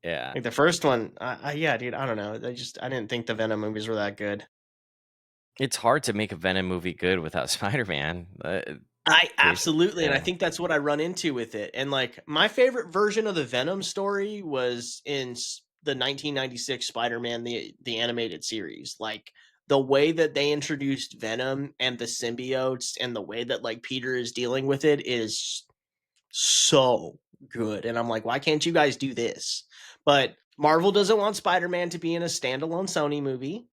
Yeah, Like the first one, yeah, dude, I don't know. I didn't think the Venom movies were that good. it's hard to make a Venom movie good without Spider-Man. I There's absolutely, and I yeah. think that's what I run into with it. And like my favorite version of the Venom story was in the 1996 Spider-Man the animated series. Like the way that they introduced Venom and the symbiotes and the way that like Peter is dealing with it is so good. And I'm like, why can't you guys do this? But Marvel doesn't want Spider-Man to be in a standalone Sony movie,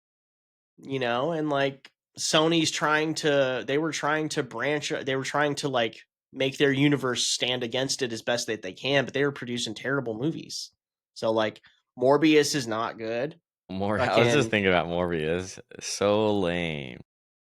and like Sony's trying to they were trying to branch they were trying to like make their universe stand against it as best that they can, but they were producing terrible movies. So like Morbius is not good. More. I was just Fucking thinking about Morbius. So lame.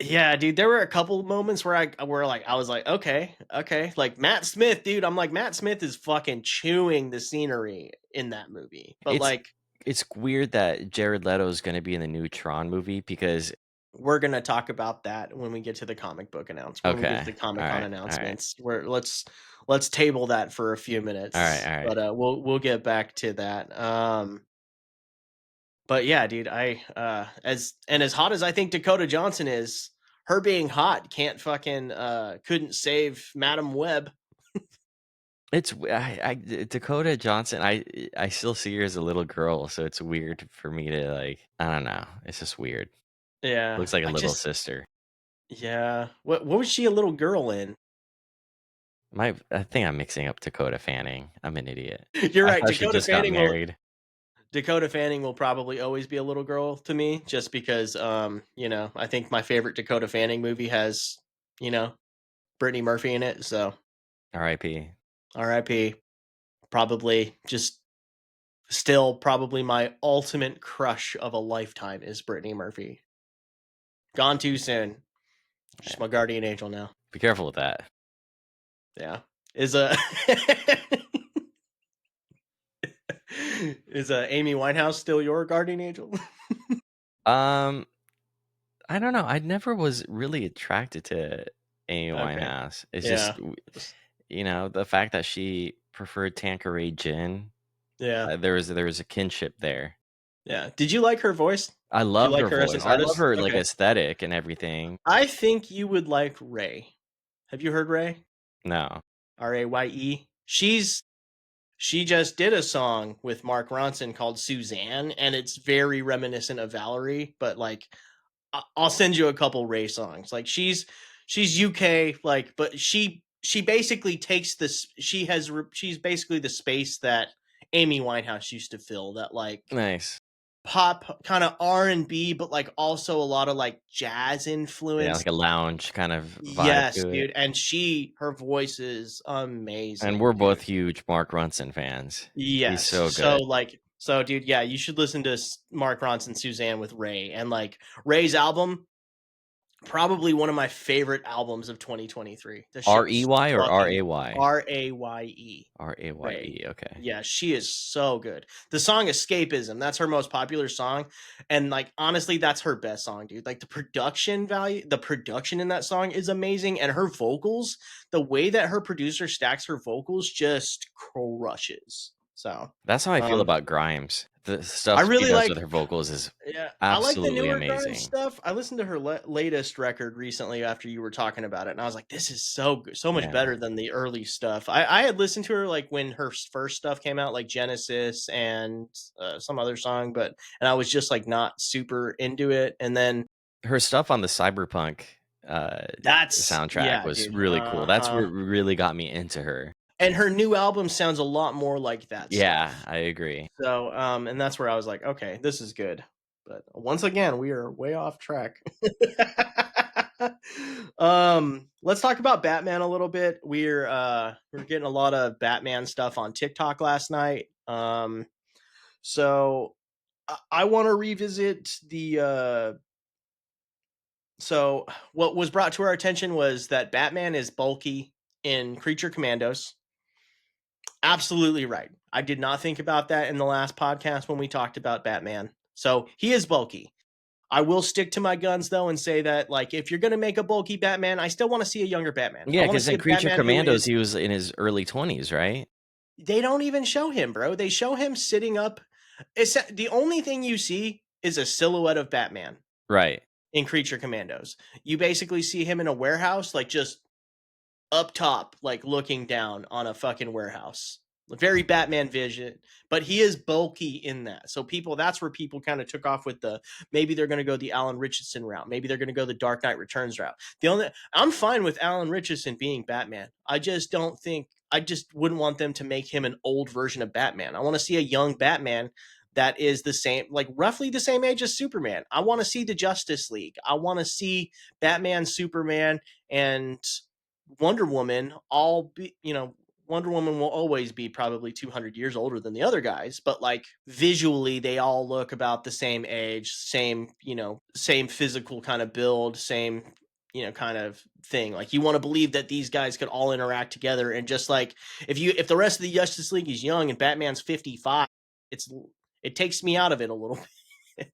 yeah, dude. There were a couple moments where like I was like, okay, okay. Like Matt Smith, dude. I'm like Matt Smith is fucking chewing the scenery in that movie. But It's like it's weird that Jared Leto is going to be in the new Tron movie because we're gonna talk about that when we get to the comic book when we get to okay, the Comic all Con right, all right, announcements. Where let's table that for a few all right, minutes, all but right. we'll get back to that. But yeah, dude, as hot as I think Dakota Johnson is, her being hot can't fucking couldn't save Madam Web. Dakota Johnson. I still see her as a little girl, so it's weird for me to like. I don't know. It's just weird. Yeah, Looks like a I little just sister. yeah. What was she a little girl in? I think I'm mixing up Dakota Fanning. I'm an idiot. You're I right. thought she just got married. Dakota Fanning will probably always be a little girl to me just because I think my favorite Dakota Fanning movie has, you know, Brittany Murphy in it. So R.I.P. RIP. Probably just still probably my ultimate crush of a lifetime is Brittany Murphy. Gone too soon. She's Yeah. my guardian angel now. Be careful with that. Yeah. Is a is Amy Winehouse still your guardian angel? Um, I don't know. I never was really attracted to Amy Okay. Winehouse. It's just, Yeah. the fact that she preferred Tanqueray gin. Yeah. There was a kinship there. Yeah. Did you like her voice? I Did you love like her her as an voice. I love artist? her like Okay. aesthetic and everything. I think you would like Ray. Have you heard Ray? No, Raye. She just did a song with Mark Ronson called Suzanne, and it's very reminiscent of Valerie. But like, I'll send you a couple Ray songs. Like she's UK, like, but she basically takes this. She's basically the space that Amy Winehouse used to fill. That like nice. pop kind of R&B, but like also a lot of like jazz Yeah, influence. like a lounge kind of vibe Yes, to it. dude. And her voice is And amazing, we're both dude. huge Mark Ronson fans. He's Yes. so good. So dude, yeah, you should listen to Mark Ronson Suzanne with Ray. And like Ray's album, Probably one of my favorite albums of 2023. The shit was R-E-Y or fucking R-A-Y? Raye. Ray. R-A-Y-E, okay. Yeah, she is so good. The song Escapism, that's her most popular song, and, like, honestly, that's her best song, dude. Like, the production in that song is amazing, and her vocals, the way that her producer stacks her vocals just crushes. So, That's how I feel um, about Grimes. The I stuff she really does with like her vocals is yeah, I like the absolutely newer Grimes amazing. stuff. I listened to her latest record recently after you were talking about it, and I was like, "This is so good, so much Yeah. better than the early stuff." I had listened to her like when her first stuff came out, like Genesis and some other song, and I was just like not super into it. And then Her stuff on the Cyberpunk, uh, soundtrack yeah, was dude. really cool. That's what really got me into her. And her new album sounds a lot more like that Yeah, stuff. I agree. So, and that's where I was like, okay, this is good. But once again, we are way off track. Let's talk about Batman a little bit. We're getting a lot of Batman stuff on TikTok last night. So I want to revisit the so what was brought to our attention was that Batman is bulky in Creature Commandos. Absolutely right. I did not think about that in the last podcast when we talked about Batman. So he is bulky. I will stick to my guns though and say that like if you're gonna make a bulky Batman, I still want to see a younger Batman. I Yeah, want to because see in a Creature Batman who Commandos, is. he was in his early 20s, right? They don't even show him, bro. They show him sitting up. It's the only thing you see is a silhouette of Batman Right. in Creature Commandos. You basically see him in a warehouse, like just up top, like looking down on a fucking warehouse. Very Batman vision, but he is bulky in that. So that's where people kind of took off with the maybe they're going to go the Alan Richardson route. Maybe they're going to go the Dark Knight Returns route. I'm fine with Alan Richardson being Batman. I just wouldn't want them to make him an old version of Batman. I want to see a young Batman that is the same, like roughly the same age as Superman. I want to see the Justice League. I want to see Batman, Superman, and Wonder Woman all be, Wonder Woman will always be probably 200 years older than the other guys, but like visually, they all look about the same age, same physical kind of build, same, kind of thing. Like you want to believe that these guys could all interact together. And just like if the rest of the Justice League is young and Batman's 55, it's, it takes me out of it a little bit.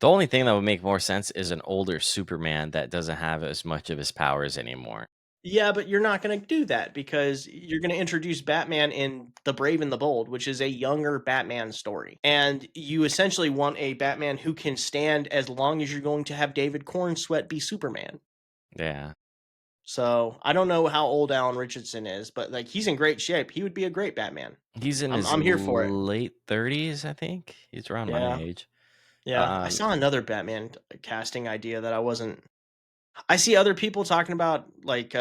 The only thing that would make more sense is an older Superman that doesn't have as much of his powers anymore. Yeah, but you're not going to do that because you're going to introduce Batman in The Brave and the Bold, which is a younger Batman story. And you essentially want a Batman who can stand as long as you're going to have David Cornsweet be Superman. Yeah. So I don't know how old Alan Richardson is, but like he's in great shape. He would be a great Batman. He's in his I'm here for it. late 30s, I think. He's around my Yeah. age. Yeah. I Um, saw another Batman casting idea that I see other people talking about like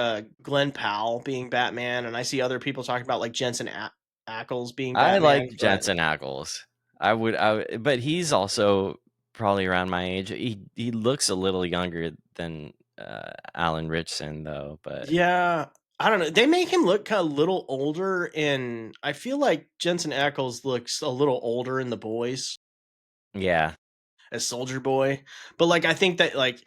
Glenn Powell being Batman, and I see other people talking about like Ackles being I like Batman. But Jensen Ackles. But he's also probably around my age. He looks a little younger than Alan Richson though, but yeah, I don't know. They make him look kind of little older, and I feel like Jensen Ackles looks a little older in The Boys yeah. as Soldier Boy. But like I think that like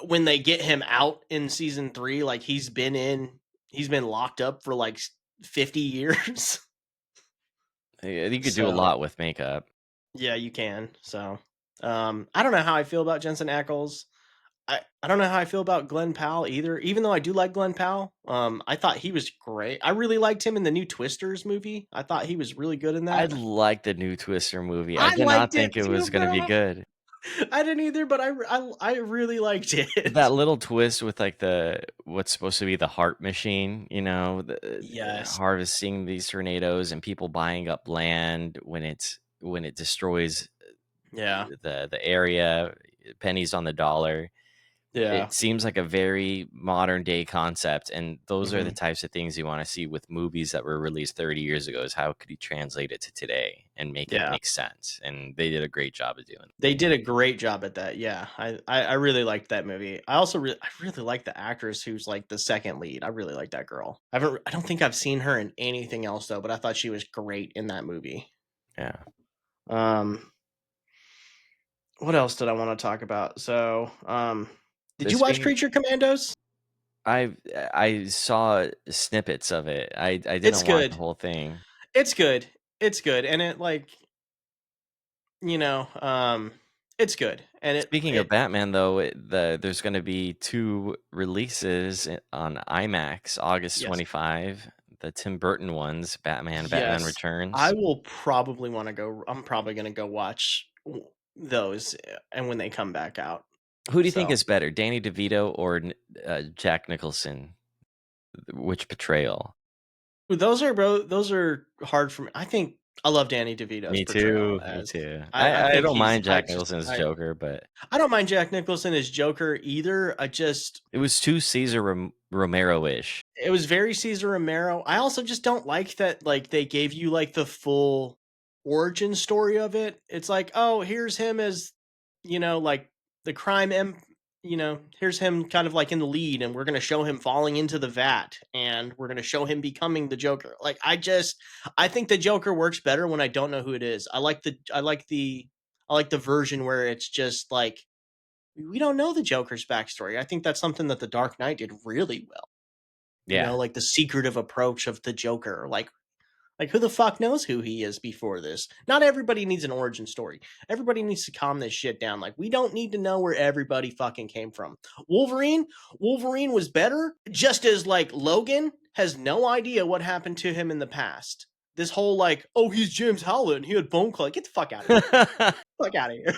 when they get him out in season 3, like he's been locked up for like 50 years. You could do a So lot with makeup. yeah, you can. So, I don't know how I feel about Jensen Ackles. I don't know how I feel about Glenn Powell either. Even though I do like Glenn Powell, I thought he was great. I really liked him in the new Twisters movie. I thought he was really good in I that. like the new Twister movie. I I did not liked it think it too, was gonna be bro. good. I didn't either, but I really liked it. That little twist with like the what's supposed to be the heart machine, Yes. harvesting these tornadoes and people buying up land when it destroys Yeah. the area, pennies on the dollar. Yeah. It seems like a very modern day concept, and those are the Mhm. types of things you want to see with movies that were released 30 years ago. Is how could you translate it to today and make it Yeah. make sense? And they did a great job of doing it. They did a great job at that. Yeah. I really liked that movie. I really like the actress who's like the second lead. I really like that girl. I don't think I've seen her in anything else though, but I thought she was great in that movie. Yeah. Um what else did I want to talk about? So, Did you watch Speaking, Creature Commandos? I saw snippets of it. I It's didn't watch the good. whole thing. It's good. It's good, and it like you know, it's good, and Speaking of it Batman, though, there's going to be two releases on IMAX, August yes. 25. The Tim Burton ones, Batman Yes. I Returns. will probably wanna go I'm probably gonna go watch those, and when they come back out. Who do you think So, is better, Danny DeVito or Jack Nicholson? Which portrayal? those are hard for me. I think I love Danny DeVito's Me portrayal too. Me as too. I I think don't he's mind Jack Nicholson as Joker, but I don't mind Jack Nicholson as Joker either. I just it was too Caesar Romero-ish. it was very Cesar Romero. I also just don't like that like they gave you like the full origin story of it. It's like, "Oh, here's him as, like the here's him kind of like in the lead and we're going to show him falling into the vat and we're going to show him becoming the Joker." Like I think the Joker works better when I don't know who it is. I like the version where it's just like we don't know the Joker's backstory. I think that's something that the Dark Knight did really well. Yeah. Like the secretive approach of the Joker. Like who the fuck knows who he is before this? Not everybody needs an origin story. Everybody needs to calm this shit down. Like we don't need to know where everybody fucking came from. Wolverine, Wolverine was better just as like Logan has no idea what happened to him in the past. This whole like, oh, he's James Howlett and he had bone clay. Get the fuck out of here. Fuck out of here.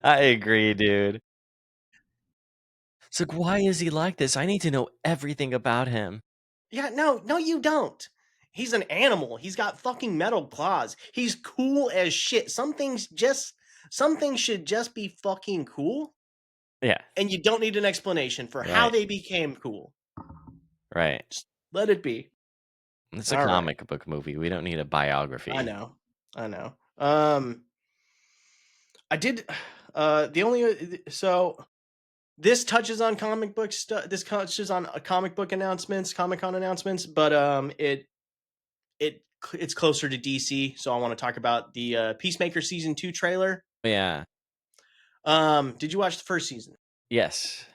I agree, dude. It's like, why is he like this? I need to know everything about him. Yeah, no, you don't. He's an animal. He's got fucking metal claws. He's cool as shit. Some things should just be fucking cool, Yeah. and you don't need an explanation for how Right. they became cool. Right. Just let it be. It's a All right. comic book movie. We don't need a I biography. know. I know. I did the only so this touches on comic book stuff. This touches on comic book announcements, Comic Con announcements, but it's closer to DC, so I want to talk about the Peacemaker season 2 trailer. Yeah. Did you watch the first season? Yes.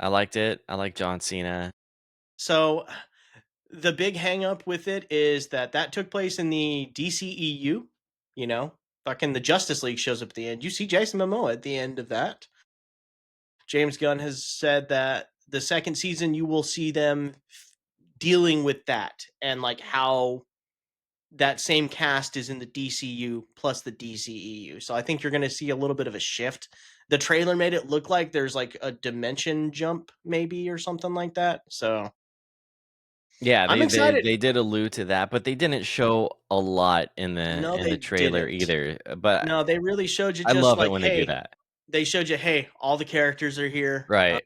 I liked it. I like John Cena. So the big hang up with it is that took place in the DCEU. You know, fucking the Justice League shows up at the end. You see Jason Momoa at the end of that. James Gunn has said that the second season you will see them dealing with that and like how that same cast is in the DCU plus the DCEU. So I think you're going to see a little bit of a shift. The trailer made it look like there's like a dimension jump maybe or something like that. So Yeah, I'm excited. they did allude to that, but they didn't show a lot No, in the they trailer didn't. either. But No, they really showed you I just love it like, when they do hey, that. they showed you, hey, all the characters are here. Right.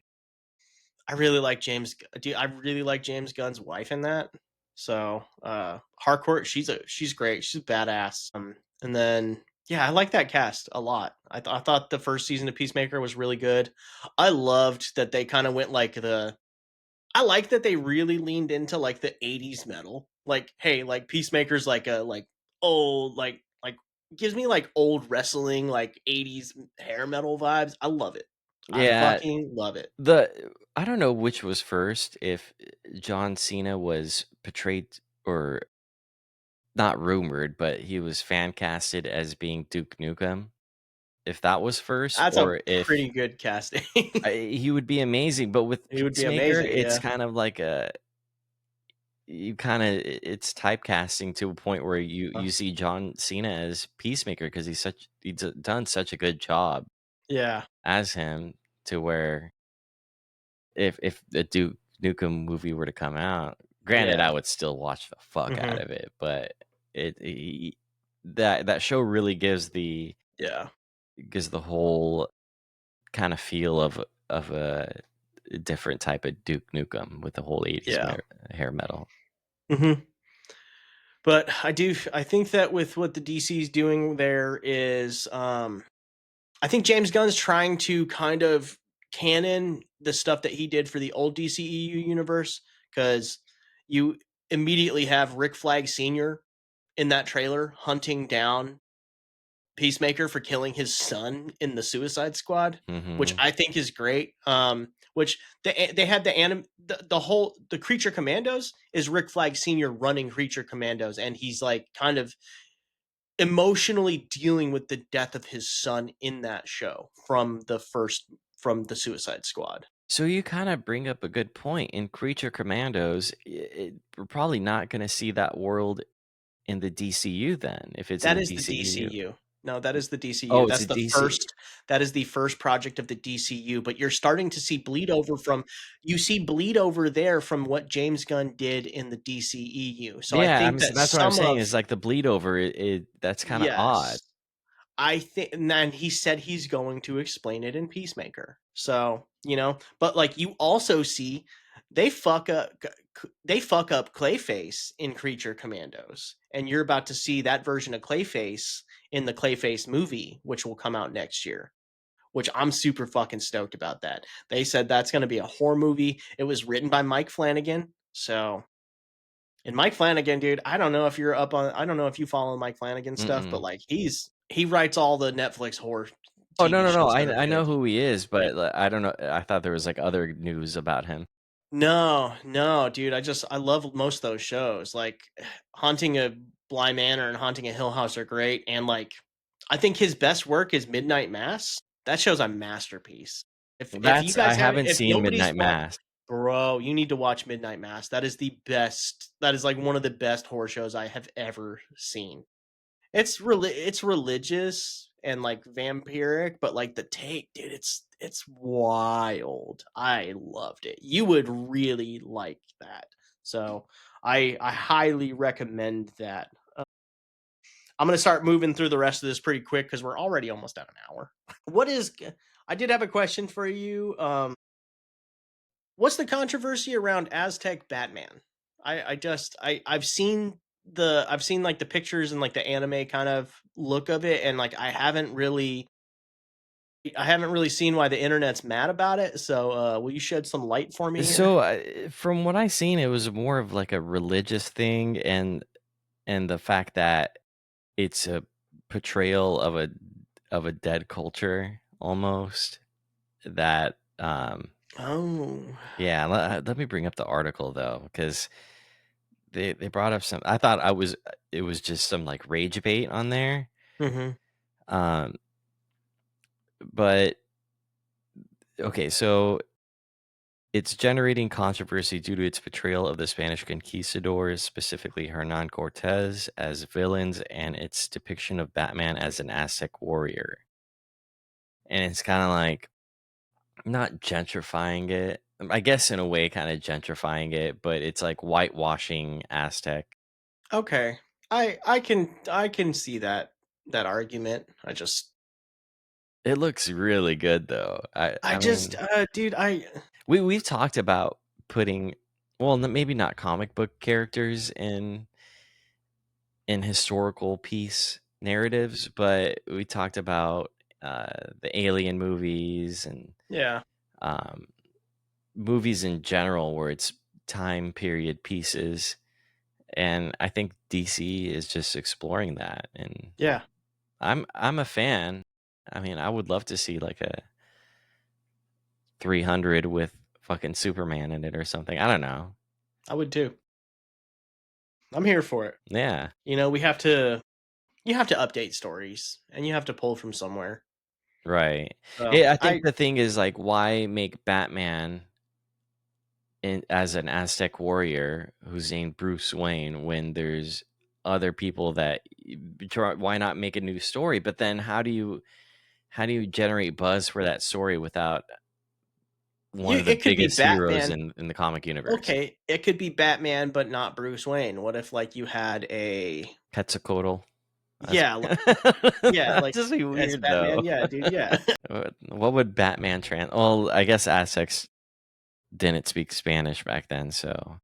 I really like I really like James Gunn's wife in that. So, Harcourt, she's great. She's badass. And then yeah, I like that cast a lot. I thought the first season of Peacemaker was really good. I loved that they kind of went like I like that they really leaned into like the 80s metal. Like, hey, like Peacemaker's like a like old like gives me like old wrestling like 80s hair metal vibes. I love it. I Yeah, fucking love it. I don't know which was first, if John Cena was portrayed or not rumored, but he was fan casted as being Duke Nukem. If that was first, That's a or if pretty good casting. he would be amazing. But with He would be Peacemaker, amazing, it's yeah. kind of like it's typecasting to a point where Uh, you see John Cena as Peacemaker because done such a good job yeah, as him, to where if the Duke Nukem movie were to come out, granted, I yeah, would still watch the fuck out mhm, of it, but that show really yeah, gives the whole kind of feel of a different type of Duke Nukem with the whole 80s yeah, hair metal. mhm. But I think that with what the DC is doing there is, I think James Gunn's trying to kind of canon the stuff that he did for the old DCEU universe, because you immediately have Rick Flag Sr. in that trailer hunting down Peacemaker for killing his son in the Suicide Squad, which Mhm. I think is great. Which they had the Creature Commandos is Rick Flag Senior running Creature Commandos, and he's like kind of emotionally dealing with the death of his son in that show from the Suicide Squad. So you kinda bring up a good point. In Creature Commandos, we're probably not gonna see that world in the DCU then, if it's in That the is the DCU. DCU. No, that is the DCU. Oh, it's a DC. That is the first project of the DCU, but you're starting to see bleed over from you see bleed over there from what James Gunn did in the DCEU. So I Yeah, think that that's what I'm some saying of is, like, the bleed over, that's kinda yes. odd. I think, and then he said he's going to explain it in Peacemaker. So, but like you also see they fuck up Clayface in Creature Commandos. And you're about to see that version of Clayface in the Clayface movie, which will come out next year. Which I'm super fucking stoked about that. They said that's going to be a horror movie. It was written by Mike Flanagan. So, and Mike Flanagan, dude, I don't know if you follow Mike Flanagan stuff, but Mm-mm. like he writes all the Netflix horror Oh, no, TV no, no, shows that are I know good. who he is, Yeah. but, I don't know, I thought there was, like, other news about him. No, no, dude, I love most of those shows. Like Haunting a Bly Manor and Haunting a Hill House are great, and like I think his best work is Midnight Mass. That show's a masterpiece. If you I guys haven't, haven't if seen nobody's Midnight watched, Mass. bro, you need to watch Midnight Mass. That is the best. That is like one of the best horror shows I have ever seen. It's religious and like vampiric, but like the take, dude, it's wild. I loved it. You would really like that. So I highly recommend that. I'm gonna start moving through the rest of this pretty quick because we're already almost at an hour. What is I did have a question for you. What's the controversy around Aztec Batman? I've seen like the pictures and like the anime kind of look of it, and like I haven't really seen why the internet's mad about it. So will you shed some light for me here? So, from what I seen, it was more of, like, a religious thing, and the fact that it's a portrayal of a dead culture almost that, Oh. yeah, let me bring up the article though, because they brought up some I thought I was it was just some, like, rage bait on there, Mm-hmm. um, but okay, so it's generating controversy due to its portrayal of the Spanish conquistadors, specifically Hernan Cortez, as villains and its depiction of Batman as an Aztec warrior. And it's kind of like not gentrifying it. I guess in a way, kind of gentrifying it, but it's like whitewashing Aztec. Okay. I can see that argument. It looks really good though. I mean, Dude, we've talked about putting, well, maybe not comic book characters in historical piece narratives, but we talked about the Alien movies and yeah. um, movies in general where it's time period pieces, and I think DC is just exploring that, and Yeah. I'm a fan. I mean, I would love to see like a 300 with fucking Superman in it or something. I don't know. I would too. I'm here for it. Yeah, We have you have to update stories and you have to pull from somewhere. right. So Yeah, I think the thing is like, why make Batman as an Aztec warrior who's named Bruce Wayne when there's other people that why not make a new story? But then how do you generate buzz for that story without one of the it could be biggest heroes Batman. in the comic universe? Okay, it could be Batman but not Bruce Wayne. What if like you had a Quetzalcoatl. That's yeah, that'd like just be as weird though. Batman, yeah, dude, yeah. What would Batman well, I guess Aztecs didn't speak Spanish back then, so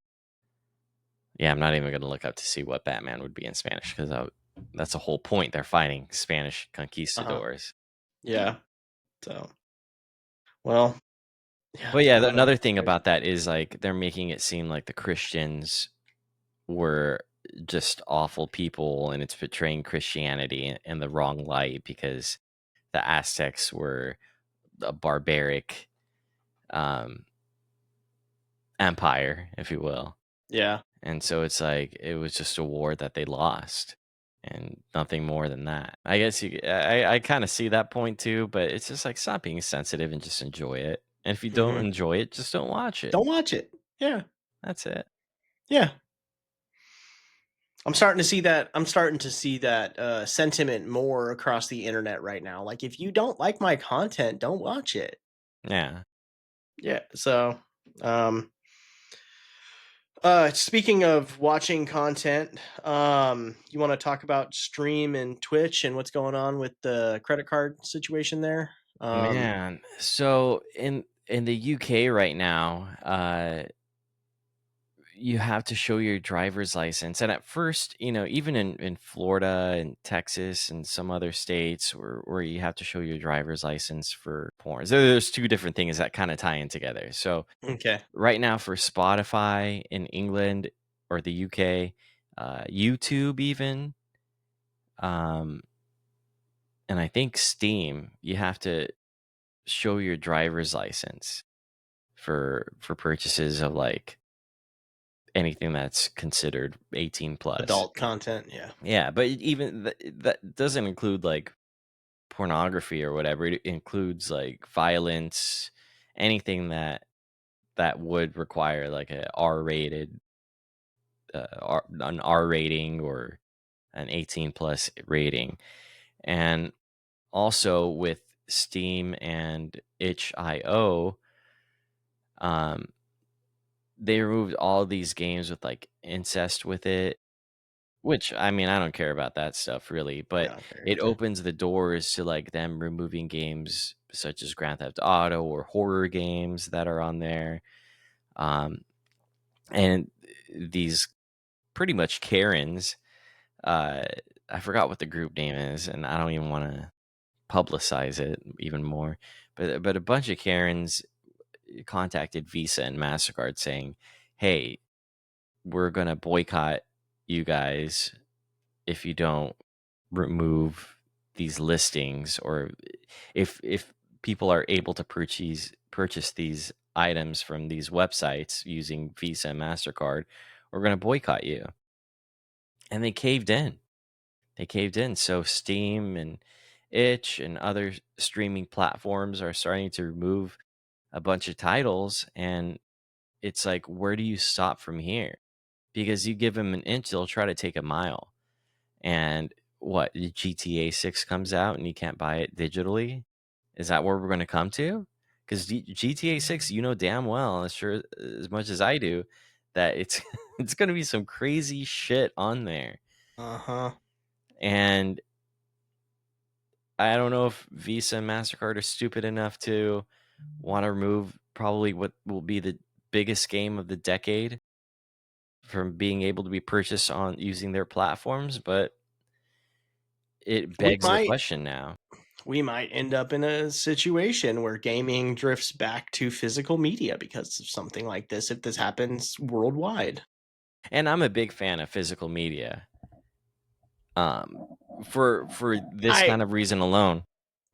yeah, I'm not even gonna look up to see what Batman would be in Spanish because that's the whole point. They're fighting Spanish Uh-huh. conquistadors. Yeah. So, well, yeah, But yeah, I don't another know. thing about that is like they're making it seem like the Christians were just awful people, and it's portraying Christianity in the wrong light because the Aztecs were a barbaric um, empire, if you will. Yeah. And so it's like it was just a war that they lost and nothing more than that. I guess I kind of see that point too, but it's just like stop being sensitive and just enjoy it. And if you don't Mhm. enjoy it, just don't watch it. Don't watch it. Yeah. That's it. Yeah. I'm starting to see that sentiment more across the internet right now. Like, if you don't like my content, don't watch it. Yeah. Yeah. So, um, speaking of watching content, you want to talk about stream and Twitch and what's going on with the credit card situation there? Man. So in the UK right now, you have to show your driver's license. And at first, even in Florida and Texas and some other states where you have to show your driver's license for porn. So there's two different things that kind of tie in together. So Okay. right now for Spotify in England or the UK, YouTube even, um, and I think Steam, you have to show your driver's license for purchases of like anything that's considered 18 plus. Adult content. Yeah. Yeah, but even that doesn't include like pornography or whatever. It includes like violence, anything that would require like a R-rated, an R rating or an 18 plus rating. And also with Steam and itch.io, um, they removed all these games with like incest with it. Which, I mean, I don't care about that stuff really, I but don't care it either. opens the doors to, like, them removing games such as Grand Theft Auto or horror games that are on there, um, and these pretty much Karens, uh, I forgot what the group name is, and I don't even wanna publicize it even more, but a bunch of Karens contacted Visa and Mastercard saying, "Hey, we're gonna boycott you guys if you don't remove these listings, or if people are able to purchase these items from these websites using Visa and Mastercard, we're going to boycott you." And they caved in. They caved in. So Steam and Itch and other streaming platforms are starting to remove a bunch of titles, and it's like, where do you stop from here? Because you give them an inch, they'll try to take a mile. And what, GTA 6 comes out and you can't buy it digitally? Is that where we're gonna come to? 'Cause GTA 6, you know damn well, as sure as much as I do, that it's it's gonna be some crazy shit on there. Uh huh. And I don't know if Visa and Mastercard are stupid enough to wanna remove probably what will be the biggest game of the decade from being able to be purchased on using their platforms, but it We begs the might question now. we might end up in a situation where gaming drifts back to physical media because of something like this if this happens worldwide. And I'm a big fan of physical media, um, for this I kind of reason alone.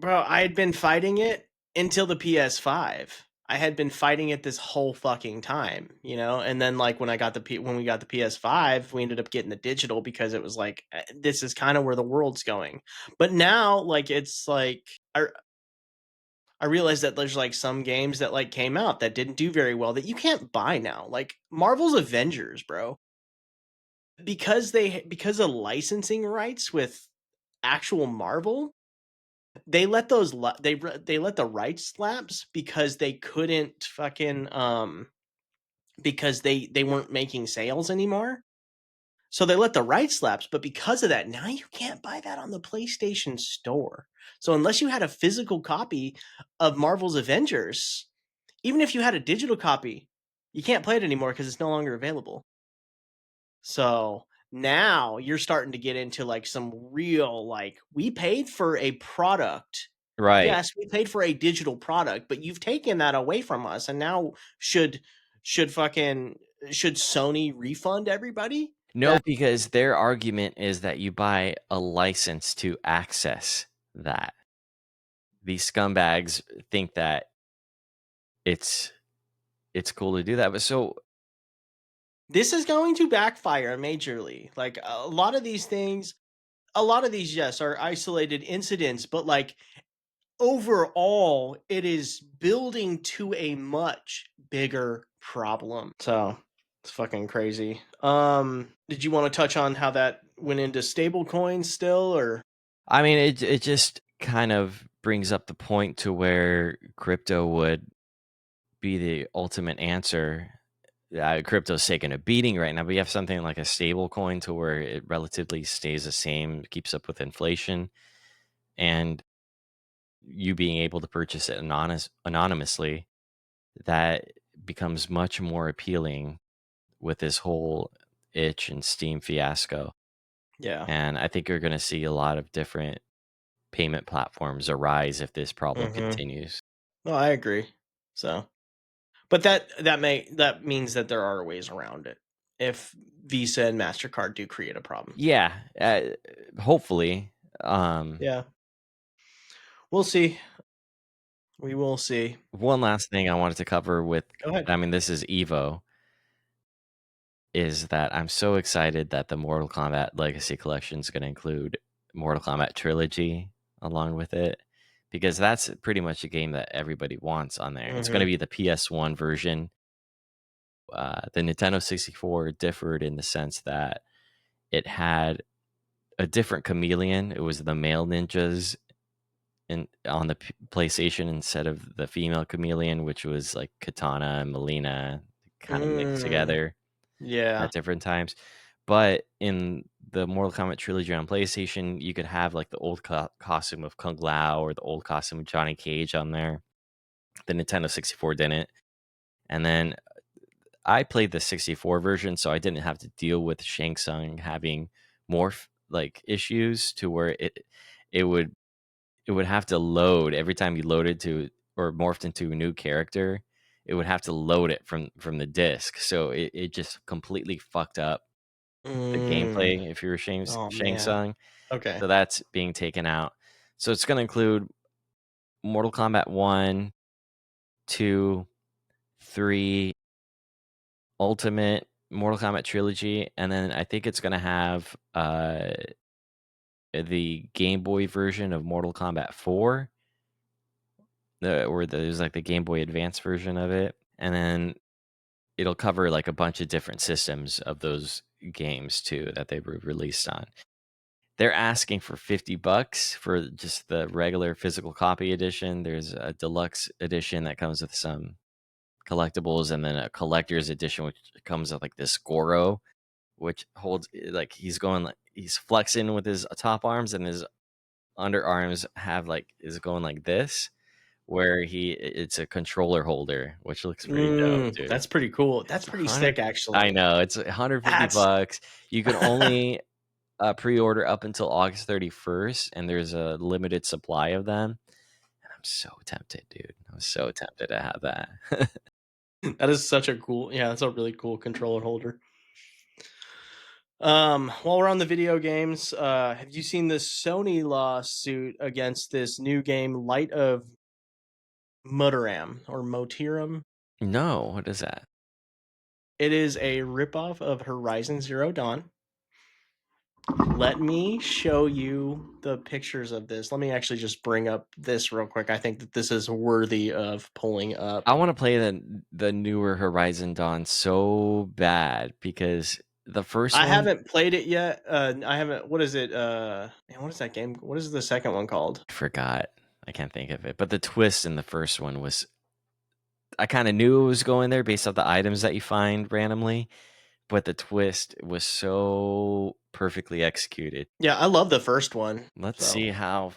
Bro, I had been fighting it until the PS5. I had been fighting it this whole fucking time, and then like when we got the PS5, we ended up getting the digital because it was like this is kind of where the world's going. But now like it's like I realized that there's like some games that like came out that didn't do very well that you can't buy now. Like Marvel's Avengers, bro. Because of licensing rights with actual Marvel, they let they let the rights lapse because they couldn't fucking because they weren't making sales anymore. So they let the rights lapse, but because of that, now you can't buy that on the PlayStation Store. So unless you had a physical copy of Marvel's Avengers, even if you had a digital copy, you can't play it anymore because it's no longer available. So now you're starting to get into like some real like we paid for a product. Right. Yes, we paid for a digital product, but you've taken that away from us and now should fucking should Sony refund everybody? No, That because their argument is that you buy a license to access that. These scumbags think that it's it's cool to do that. But so this is going to backfire majorly. Like a lot of these, yes, are isolated incidents, but like overall, it is building to a much bigger problem. So it's fucking crazy. Did you want to touch on how that went into stable coins still, or I mean, it just kind of brings up the point to where crypto would be the ultimate answer. Crypto's taking a beating right now, but you have something like a stable coin to where it relatively stays the same, keeps up with inflation, and you being able to purchase it anonymously, that becomes much more appealing with this whole itch and Steam fiasco. yeah? And I think you're going to see a lot of different payment platforms arise if this problem Mm-hmm. continues. No, I agree. So, but that means that there are ways around it if Visa and Mastercard do create a problem. Yeah, hopefully. Yeah, we'll see. We will see. One last thing I wanted to cover with, Go ahead. I mean, this is Evo, is that I'm so excited that the Mortal Kombat Legacy Collection is going to include Mortal Kombat Trilogy along with it, because that's pretty much a game that everybody wants on there. It's going to Mm-hmm. be the PS1 version. The Nintendo 64 differed in the sense that it had a different chameleon. It was the male ninjas on the PlayStation instead of the female chameleon, which was like Katana and Melina kind of mixed Mm, together yeah. at different times. But in the Mortal Kombat trilogy on PlayStation, you could have like the old costume of Kung Lao or the old costume of Johnny Cage on there. The Nintendo 64 didn't. And then I played the 64 version, so I didn't have to deal with Shang Tsung having morph like issues to where it would it would have to load every time you loaded to or morphed into a new character. It would have to load it from the disc, so it just completely fucked up the Mm, gameplay if you're oh Shang man. Tsung. Okay. So that's being taken out. So it's going to include Mortal Kombat 1, 2, 3, Ultimate, Mortal Kombat Trilogy, and then I think it's going to have the Game Boy version of Mortal Kombat 4, or there's like the Game Boy Advance version of it. And then it'll cover like a bunch of different systems of those games too that they were released on. They're asking for $50 for just the regular physical copy edition. There's a deluxe edition that comes with some collectibles, and then a collector's edition which comes with like this Goro, which holds like he's flexing with his top arms, and his underarms have like is going like this, where it's a controller holder, which looks pretty dope, dude. That's pretty cool. That's It's a pretty hundred. sick, I actually. know it's 150 That's bucks. You can only pre-order up until August 31st, and there's a limited supply of them. And I'm so tempted, dude. I'm so tempted to have that. that is such a cool. Yeah, that's a really cool controller holder. While we're on the video games, have you seen this Sony lawsuit against this new game, Light of Mutaram or Motiram? No, what is that? It is a ripoff of Horizon Zero Dawn. Let me show you the pictures of this. Let me actually just bring up this real quick. I think that this is worthy of pulling up. I want to play the newer Horizon Dawn so bad because the first I one, haven't played it yet. I haven't. What is it? Man, what is that game? What is the second one called? I forgot. I can't think of it. But the twist in the first one was, I kind of knew it was going there based off the items that you find randomly, but the twist was so perfectly executed. Yeah, I love the first one. Let's So see how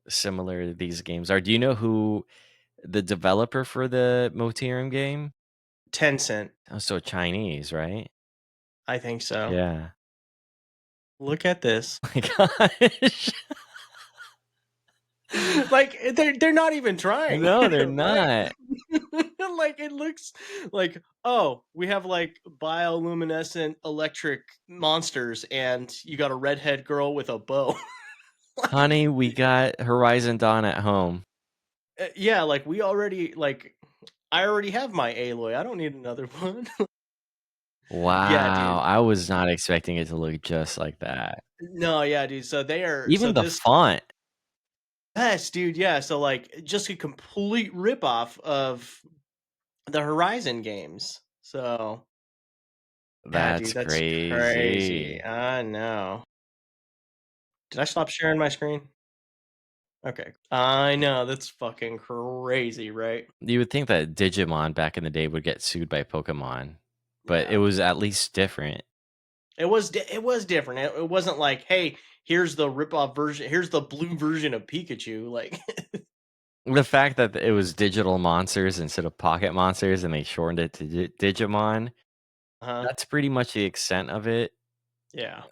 similar these games are. Do you know who the developer for the Motirum game? Tencent, Oh, so Chinese, right? I think so. Yeah. Look at this. My gosh. Like they're not even trying, No, they're right? not. like it looks like, oh, we have like bioluminescent electric monsters, and you got a redhead girl with a bow. Like, Honey, we got Horizon Dawn at home. yeah, like we already like I already have my Aloy. I don't need another one. Yeah, Wow, dude. I was not expecting it to look just like that. No, yeah, dude. So they are. So Even the this. font, Yes, dude. Yeah. So like, just a complete ripoff of the Horizon games. So yeah, dude, that's that's crazy. crazy. I know. Did I stop sharing my screen? Okay. I know, that's fucking crazy, right? You would think that Digimon back in the day would get sued by Pokemon, but it Yeah. was at least different. It was different. It wasn't like, "Hey, here's the rip-off version. Here's the blue version of Pikachu." Like, The fact that it was digital monsters instead of pocket monsters and they shortened it to Digimon, huh? that's pretty much the extent of it. Yeah.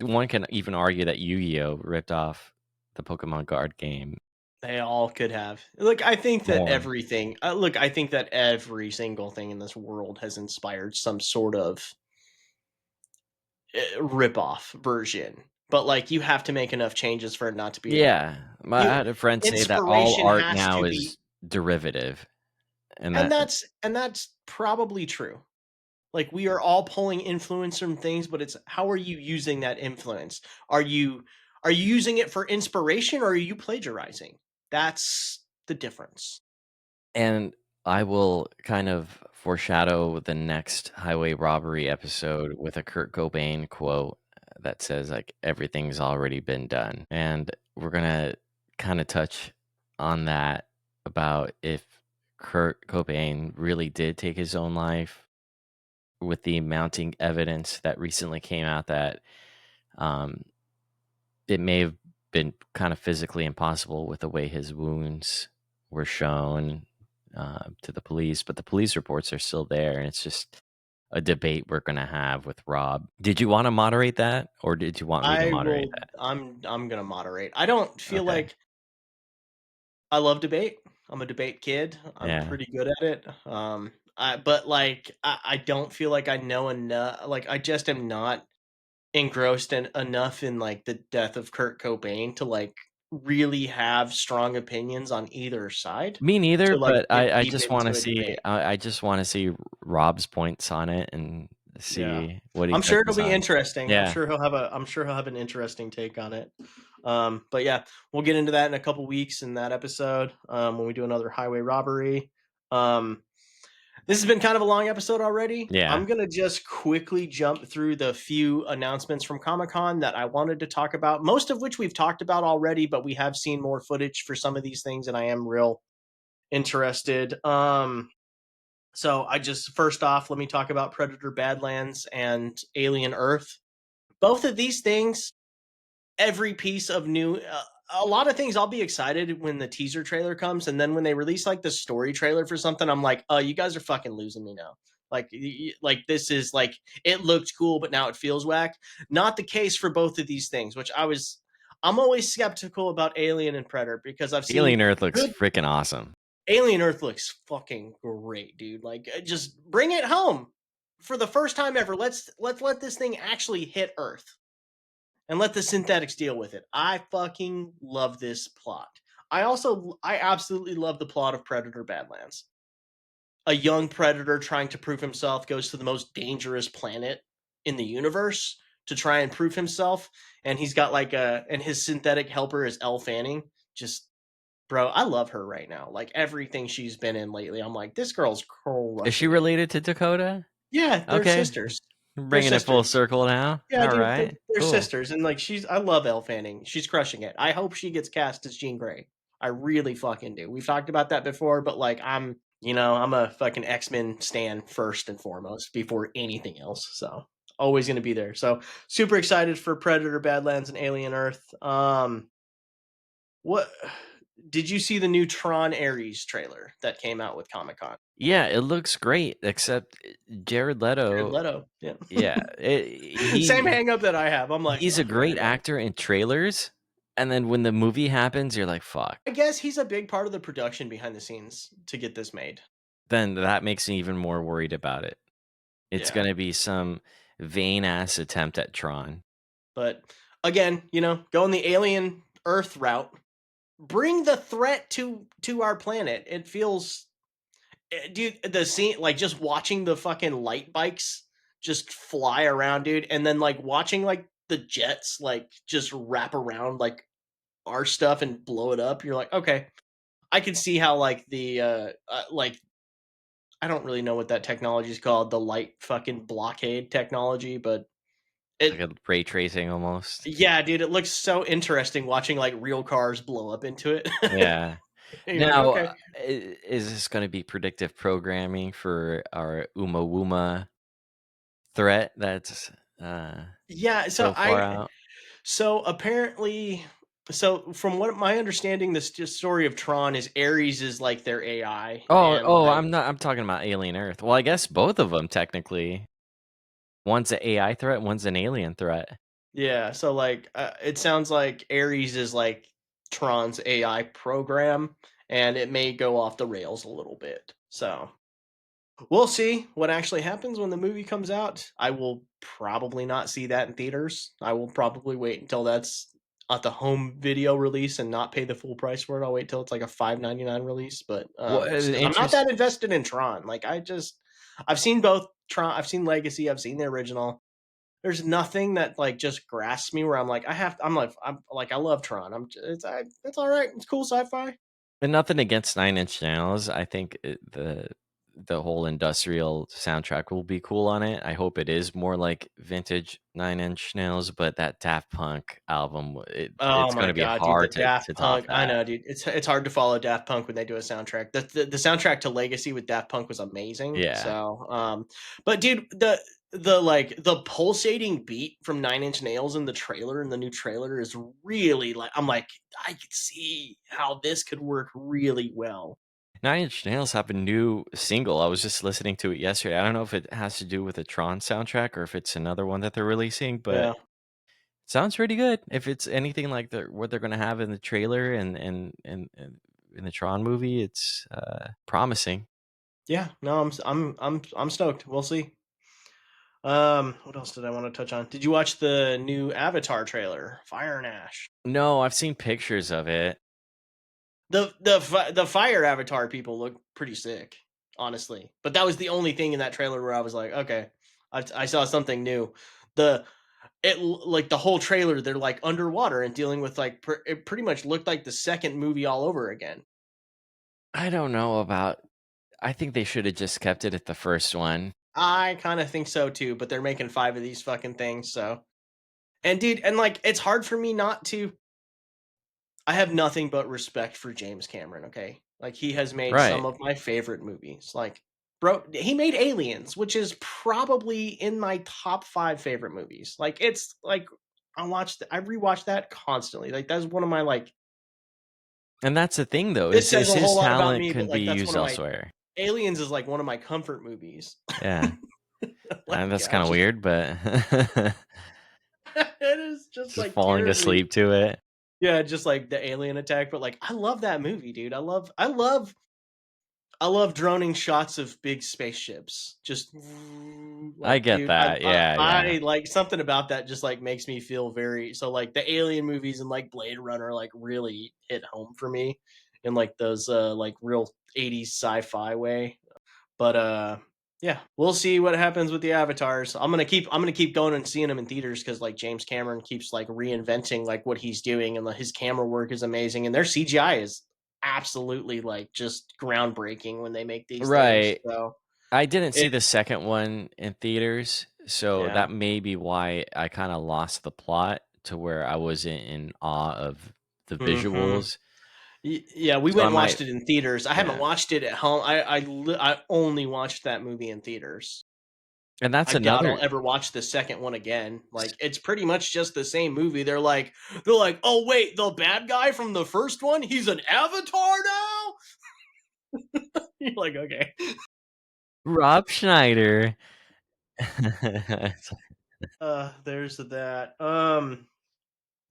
One can even argue that Yu-Gi-Oh ripped off the Pokemon Guard game They all could have. Look, I think that more. everything look, I think that every single thing in this world has inspired some sort of, rip-off version, but, like, you have to make enough changes for it not to be a Yeah, I you had a friend say that all inspiration art has now to be is derivative, and and that that's probably true. Like, we are all pulling influence from things, but it's how are you using that influence? Are you are you using it for inspiration, or are you plagiarizing? That's the difference. and I will kind of foreshadow the next highway robbery episode with a Kurt Cobain quote that says like everything's already been done. And we're going to kind of touch on that about if Kurt Cobain really did take his own life with the mounting evidence that recently came out that um, it may have been kind of physically impossible with the way his wounds were shown to the police, but the police reports are still there, and it's just a debate we're going to have with Rob. Did you want to moderate that, or did you want me to I moderate will that? I'm gonna moderate. I don't feel Okay. like I love debate. I'm a debate kid. I'm Yeah. pretty good at it. But like I don't feel like I know enough. Like I just am not engrossed enough in like the death of Kurt Cobain to like really have strong opinions on either side Me neither, to like but get I deep just want to into a see. debate. I just want to see Rob's points on it and Yeah. see what he I'm sure it'll touches be on. interesting. Yeah. I'm sure he'll have an interesting take on it. But yeah, we'll get into that in a couple weeks in that episode, when we do another highway robbery. Um, this has been kind of a long episode already. Yeah. I'm gonna just quickly jump through the few announcements from Comic Con that I wanted to talk about, most of which we've talked about already, but we have seen more footage for some of these things, and I am real interested. So I just first off, let me talk about Predator Badlands and Alien Earth. Both of these things, every piece of new a lot of things I'll be excited when the teaser trailer comes, and then when they release like the story trailer for something, I'm like, "Oh, you guys are fucking losing me now." Like like this is like it looked cool, but now it feels whack. Not the case for both of these things, which I'm always skeptical about Alien and Predator because I've seen Alien Earth looks good freaking awesome. Alien Earth looks fucking great, dude. Like, just bring it home for the first time ever. Let's let this thing actually hit Earth and let the synthetics deal with it. I fucking love this plot. I absolutely love the plot of Predator Badlands. A young predator trying to prove himself goes to the most dangerous planet in the universe to try and prove himself, and he's got like a and his synthetic helper is Elle Fanning. Just bro, I love her right now. Like everything she's been in lately, I'm like, this girl's Is she crushing it. related to Dakota? Yeah, they're Okay. sisters. They're Bringing it full sisters. circle now. Yeah, All dude, right. they're Cool. sisters, and like I love Elle Fanning. She's crushing it. I hope she gets cast as Jean Grey. I really fucking do. We've talked about that before, but like I'm a fucking X-Men stan first and foremost before anything else. So always gonna be there. So super excited for Predator Badlands and Alien Earth. What did you see the new Tron Ares trailer that came out with Comic Con? Yeah, it looks great, except Jared Jared Leto. Leto. Yeah. Yeah, Same hang up that I have. I'm like, he's a oh, great Leto. actor in trailers, and then when the movie happens, you're like, "Fuck." I guess he's a big part of the production behind the scenes to get this made. then that makes me even more worried about it. It's Yeah. gonna be some vain ass attempt at Tron. But again, going the alien Earth route, bring the threat to our planet. It feels, dude, the scene, like just watching the fucking light bikes just fly around, dude, and then like watching like the jets like just wrap around like our stuff and blow it up. You're like, okay, I can see how like the like I don't really know what that technology is called, the light fucking blockade technology, but Like it a ray tracing almost. yeah, dude, it looks so interesting watching like real cars blow up into it. Yeah. And you're like, Now, okay. is this gonna be predictive programming for our Uma Wuma threat that's, uh, Yeah, so far out? so apparently, so from what my understanding, this just story of Tron is Ares is like their AI, and like I'm talking about Alien Earth. Well, I guess both of them technically. One's an AI threat, one's an alien threat. yeah, so like it sounds like Ares is like Tron's AI program, and it may go off the rails a little bit. So we'll see what actually happens when the movie comes out. I will probably not see that in theaters. I will probably wait until that's at the home video release and not pay the full price for it. I'll wait till it's like a 5.99 release, but Well, just because I'm not that invested in Tron. Like I've seen both Tron. I've seen Legacy. I've seen the original. There's nothing that like just grasps me where I'm like I'm like I love Tron. It's all right. It's cool sci-fi. and nothing against Nine Inch Nails. I think the whole industrial soundtrack will be cool on it. I hope it is more like vintage Nine Inch Nails, but that Daft Punk album, Oh it's my gonna be god, dude, the hard Daft to top Punk. I that. know, dude. It's hard to follow Daft Punk when they do a soundtrack. The soundtrack to Legacy with Daft Punk was amazing. Yeah. So, but dude, the like the pulsating beat from Nine Inch Nails in the trailer and the new trailer is really like I'm like I could see how this could work really well. Nine Inch Nails have a new single. I was just listening to it yesterday. I don't know if it has to do with the Tron soundtrack or if it's another one that they're releasing, but Yeah, sounds pretty good. If it's anything like what they're gonna have in the trailer and in the Tron movie, it's promising. yeah. No, I'm stoked. We'll see. What else did I want to touch on? Did you watch the new Avatar trailer, Fire and Ash? No, I've seen pictures of it. The fire avatar people look pretty sick, honestly. But that was the only thing in that trailer where I was like, okay, I saw something new. The like the whole trailer, they're like underwater and dealing with like it pretty much looked like the second movie all over again. I don't know about. I think they should have just kept it at the first one. I kind of think so too, but they're making five of these fucking things, so and dude, and like it's hard for me not to. I have nothing but respect for James Cameron, okay? Like he has made some Right. of my favorite movies. Like bro, he made Aliens, which is probably in my top 5 favorite movies. Like it's like I rewatch that constantly. Like that's one of my like And that's the thing though, this says is a whole his lot about talent me, but could be like that's one used of my elsewhere. Aliens is like one of my comfort movies. Yeah. Like That's I kinda just weird, but it is just just like falling terribly asleep to it. yeah, just like the alien attack, but like I love that movie, dude. I love droning shots of big spaceships. Just I like, get dude, that. Yeah, yeah. I like something about that just like makes me feel very so like the alien movies and like Blade Runner like really hit home for me in like those like real 80s sci-fi way. But yeah, we'll see what happens with the avatars. I'm gonna keep going and seeing them in theaters because like James Cameron keeps like reinventing like what he's doing and like, his camera work is amazing and their CGI is absolutely like just groundbreaking when they make these things. Right. So I didn't it see the second one in theaters, so yeah. that may be why I kinda lost the plot to where I wasn't in awe of the Hmm. visuals. Yeah, we So went I and might watched it in theaters. I haven't yeah. watched it at home. I only watched that movie in theaters. And that's I doubt I'll another ever watch the second one again. Like it's pretty much just the same movie. They're like, "Oh wait, the bad guy from the first one, he's an avatar now?" You're like, "Okay." Rob Schneider. There's that.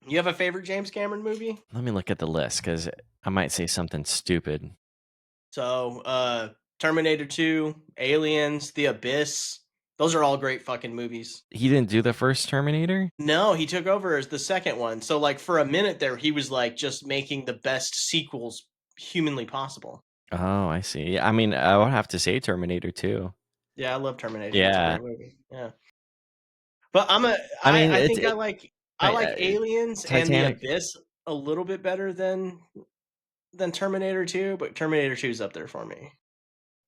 You have a favorite James Cameron movie? Let me look at the list because I might say something stupid. So, Terminator 2, Aliens, The Abyss. Those are all great fucking movies. He didn't do the first Terminator? No, he took over as the second one. So like for a minute there, he was like just making the best sequels humanly possible. Oh, I see. Yeah, I mean, I would have to say Terminator 2. Yeah, I love Terminator. It's a Yeah. great movie. Yeah. But I mean, I it's think it I Ti like Aliens and The Titanic. Abyss a little bit better than Terminator 2, but Terminator 2 is up there for me.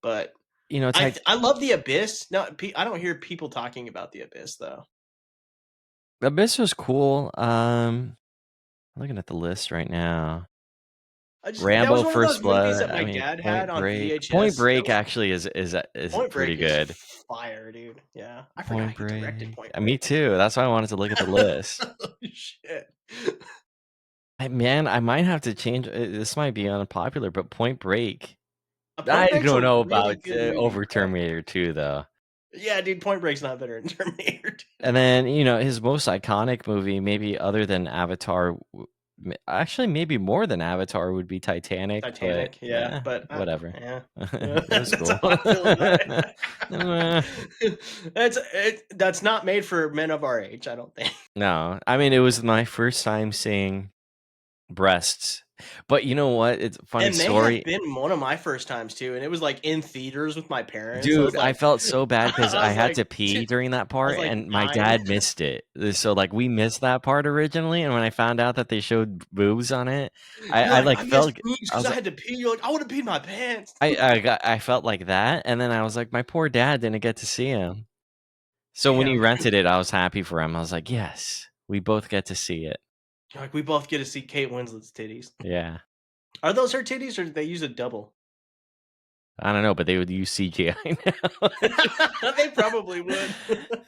But You know, Tit I love The Abyss. No, I don't hear people talking about The Abyss though. Abyss was cool. I'm looking at the list right now. I just that was Rambo: one of First those movies Blood, that I my mean, dad had Point on Break. Point VHS. That Break was actually is Point pretty Break is good. fire, dude. Yeah. I forgot Point he directed Break. Point Me Break. too, that's why I wanted to look at the list. Holy shit. Man, I might have to change this might be unpopular, but Point Break, Point I Break's a don't know really about, good movie, over bro. Terminator 2, though. Yeah, dude, Point Break's not better than Terminator 2. And then, his most iconic movie, maybe other than Avatar, actually, maybe more than Avatar would be Titanic, but, Titanic, yeah, but whatever. yeah. It was That's how cool. I feel about it. Eh, That's not made for men of our age, I don't think. no, I mean, it was my first time seeing breasts. But you know what? It's a funny It may have story. been one of my first times too, and it was, like, in theaters with my parents. I was Dude, I like felt so bad because I I was had like to t pee during that I was part, like and my 9. dad missed it. So, like, we missed that part originally, and when I found out that they showed boobs on it, You're I like, like, "I missed felt boobs I because was I had to pee." You're like, "I would've peed my pants." I felt like that, and then I was like, "My poor dad didn't get to see him." So when he Damn, rented dude. it, I was happy for him. I was like, "Yes, we both get to see it." You're like, "We both get to see Kate Winslet's titties." Yeah. Are those her titties, or did they use a double? I don't know, but they would use CGI now. They probably would.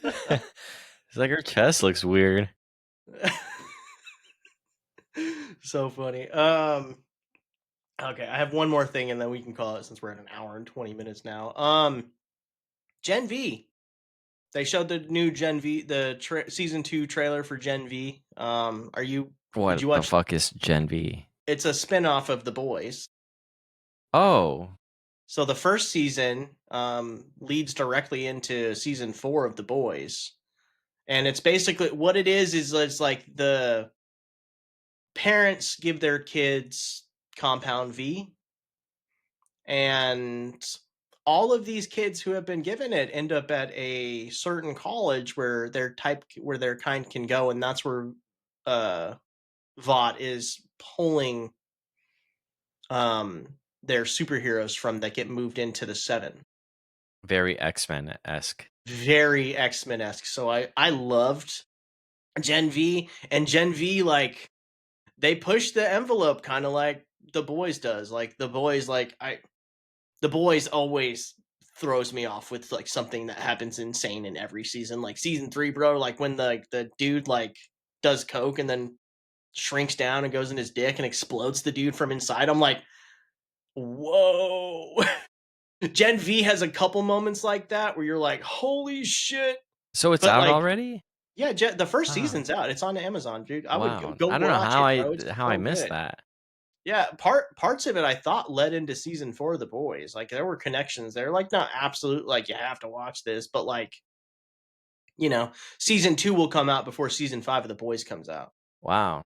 It's like her chest looks weird. So funny. Okay, I have one more thing, and then we can call it since we're at an hour and 20 minutes now. Gen V. They showed the new Gen V, the season 2 trailer for Gen V. Did What you the watch? fuck is Gen V? It's a spin-off of The Boys. Oh, So the first season leads directly into season 4 of The Boys. And it's basically what it is it's like the parents give their kids Compound V, and all of these kids who have been given it end up at a certain college where their kind can go, and that's where uh Vought is pulling their superheroes from that get moved into the seven. very X-Men-esque. Very X-Men-esque. So I loved Gen V, and Gen V, like, they push the envelope kind of like the boys does. Like the boys always throws me off with like something that happens insane in every season. Like season 3, bro, like when the dude like does coke and then shrinks down and goes in his dick and explodes the dude from inside. I'm like, whoa. Gen V has a couple moments like that where you're like, holy shit. So it's But out like, already? yeah, the first Ah, season's out. It's on Amazon, dude. I would wow. go I don't know watch how it, I bro. It's how I so missed good. that. Yeah, parts of it I thought led into season 4 of The Boys. Like there were connections there. Like not absolute like you have to watch this, but like, you know, season 2 will come out before season 5 of The Boys comes out. Wow.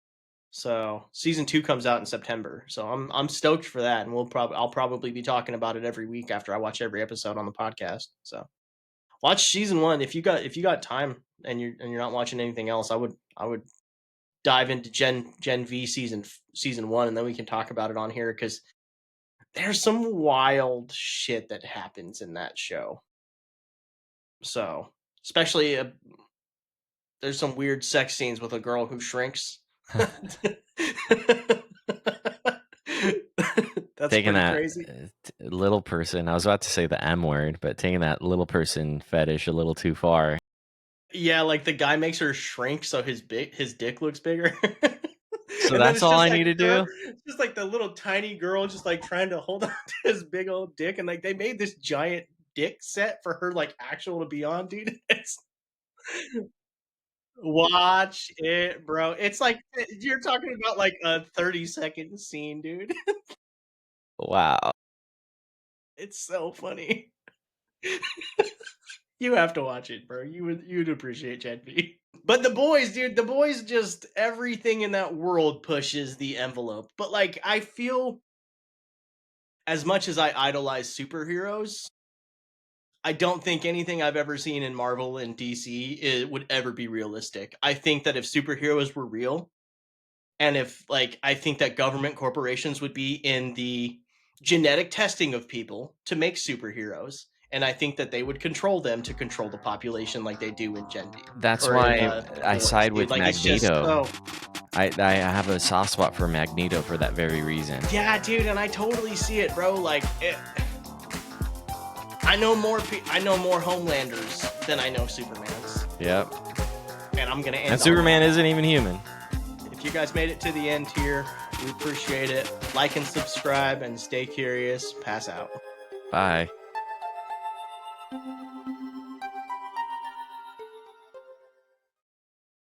So, season 2 comes out in September. So I'm stoked for that, and I'll probably be talking about it every week after I watch every episode on the podcast. So, watch season 1 if you got time and you're not watching anything else. I would dive into Gen V season 1, and then we can talk about it on here cuz there's some wild shit that happens in that show. So, especially there's some weird sex scenes with a girl who shrinks. That's Taking pretty that, crazy. little person, I was about to say the M word, but taking that little person fetish a little too far. Yeah, like the guy makes her shrink so his dick looks bigger. So And then that's it's all just I like need to her, do? it's just like the little tiny girl just like trying to hold on to his big old dick, and like they made this giant dick set for her like actual to be on, dude. It's watch it, bro. It's like you're talking about like a 30-second scene, dude. Wow. It's so funny. You have to watch it, bro. You'd appreciate Gen V. But the boys, dude, the boys just everything in that world pushes the envelope. But like I feel as much as I idolize superheroes, I don't think anything I've ever seen in Marvel and DC would ever be realistic. I think that if superheroes were real, and if like I think that government corporations would be in the genetic testing of people to make superheroes, and I think that they would control them to control the population like they do in Gen V That's or in why the I boys, side dude. with Like it's just Magneto. so I have a soft spot for Magneto for that very reason. yeah, dude, and I totally see it, bro. Like I know more Homelanders than I know Supermans, Yep. and I'm gonna And end on Superman that. isn't even human. If you guys made it to the end here, we appreciate it. Like and subscribe, and stay curious. Pass out. Bye.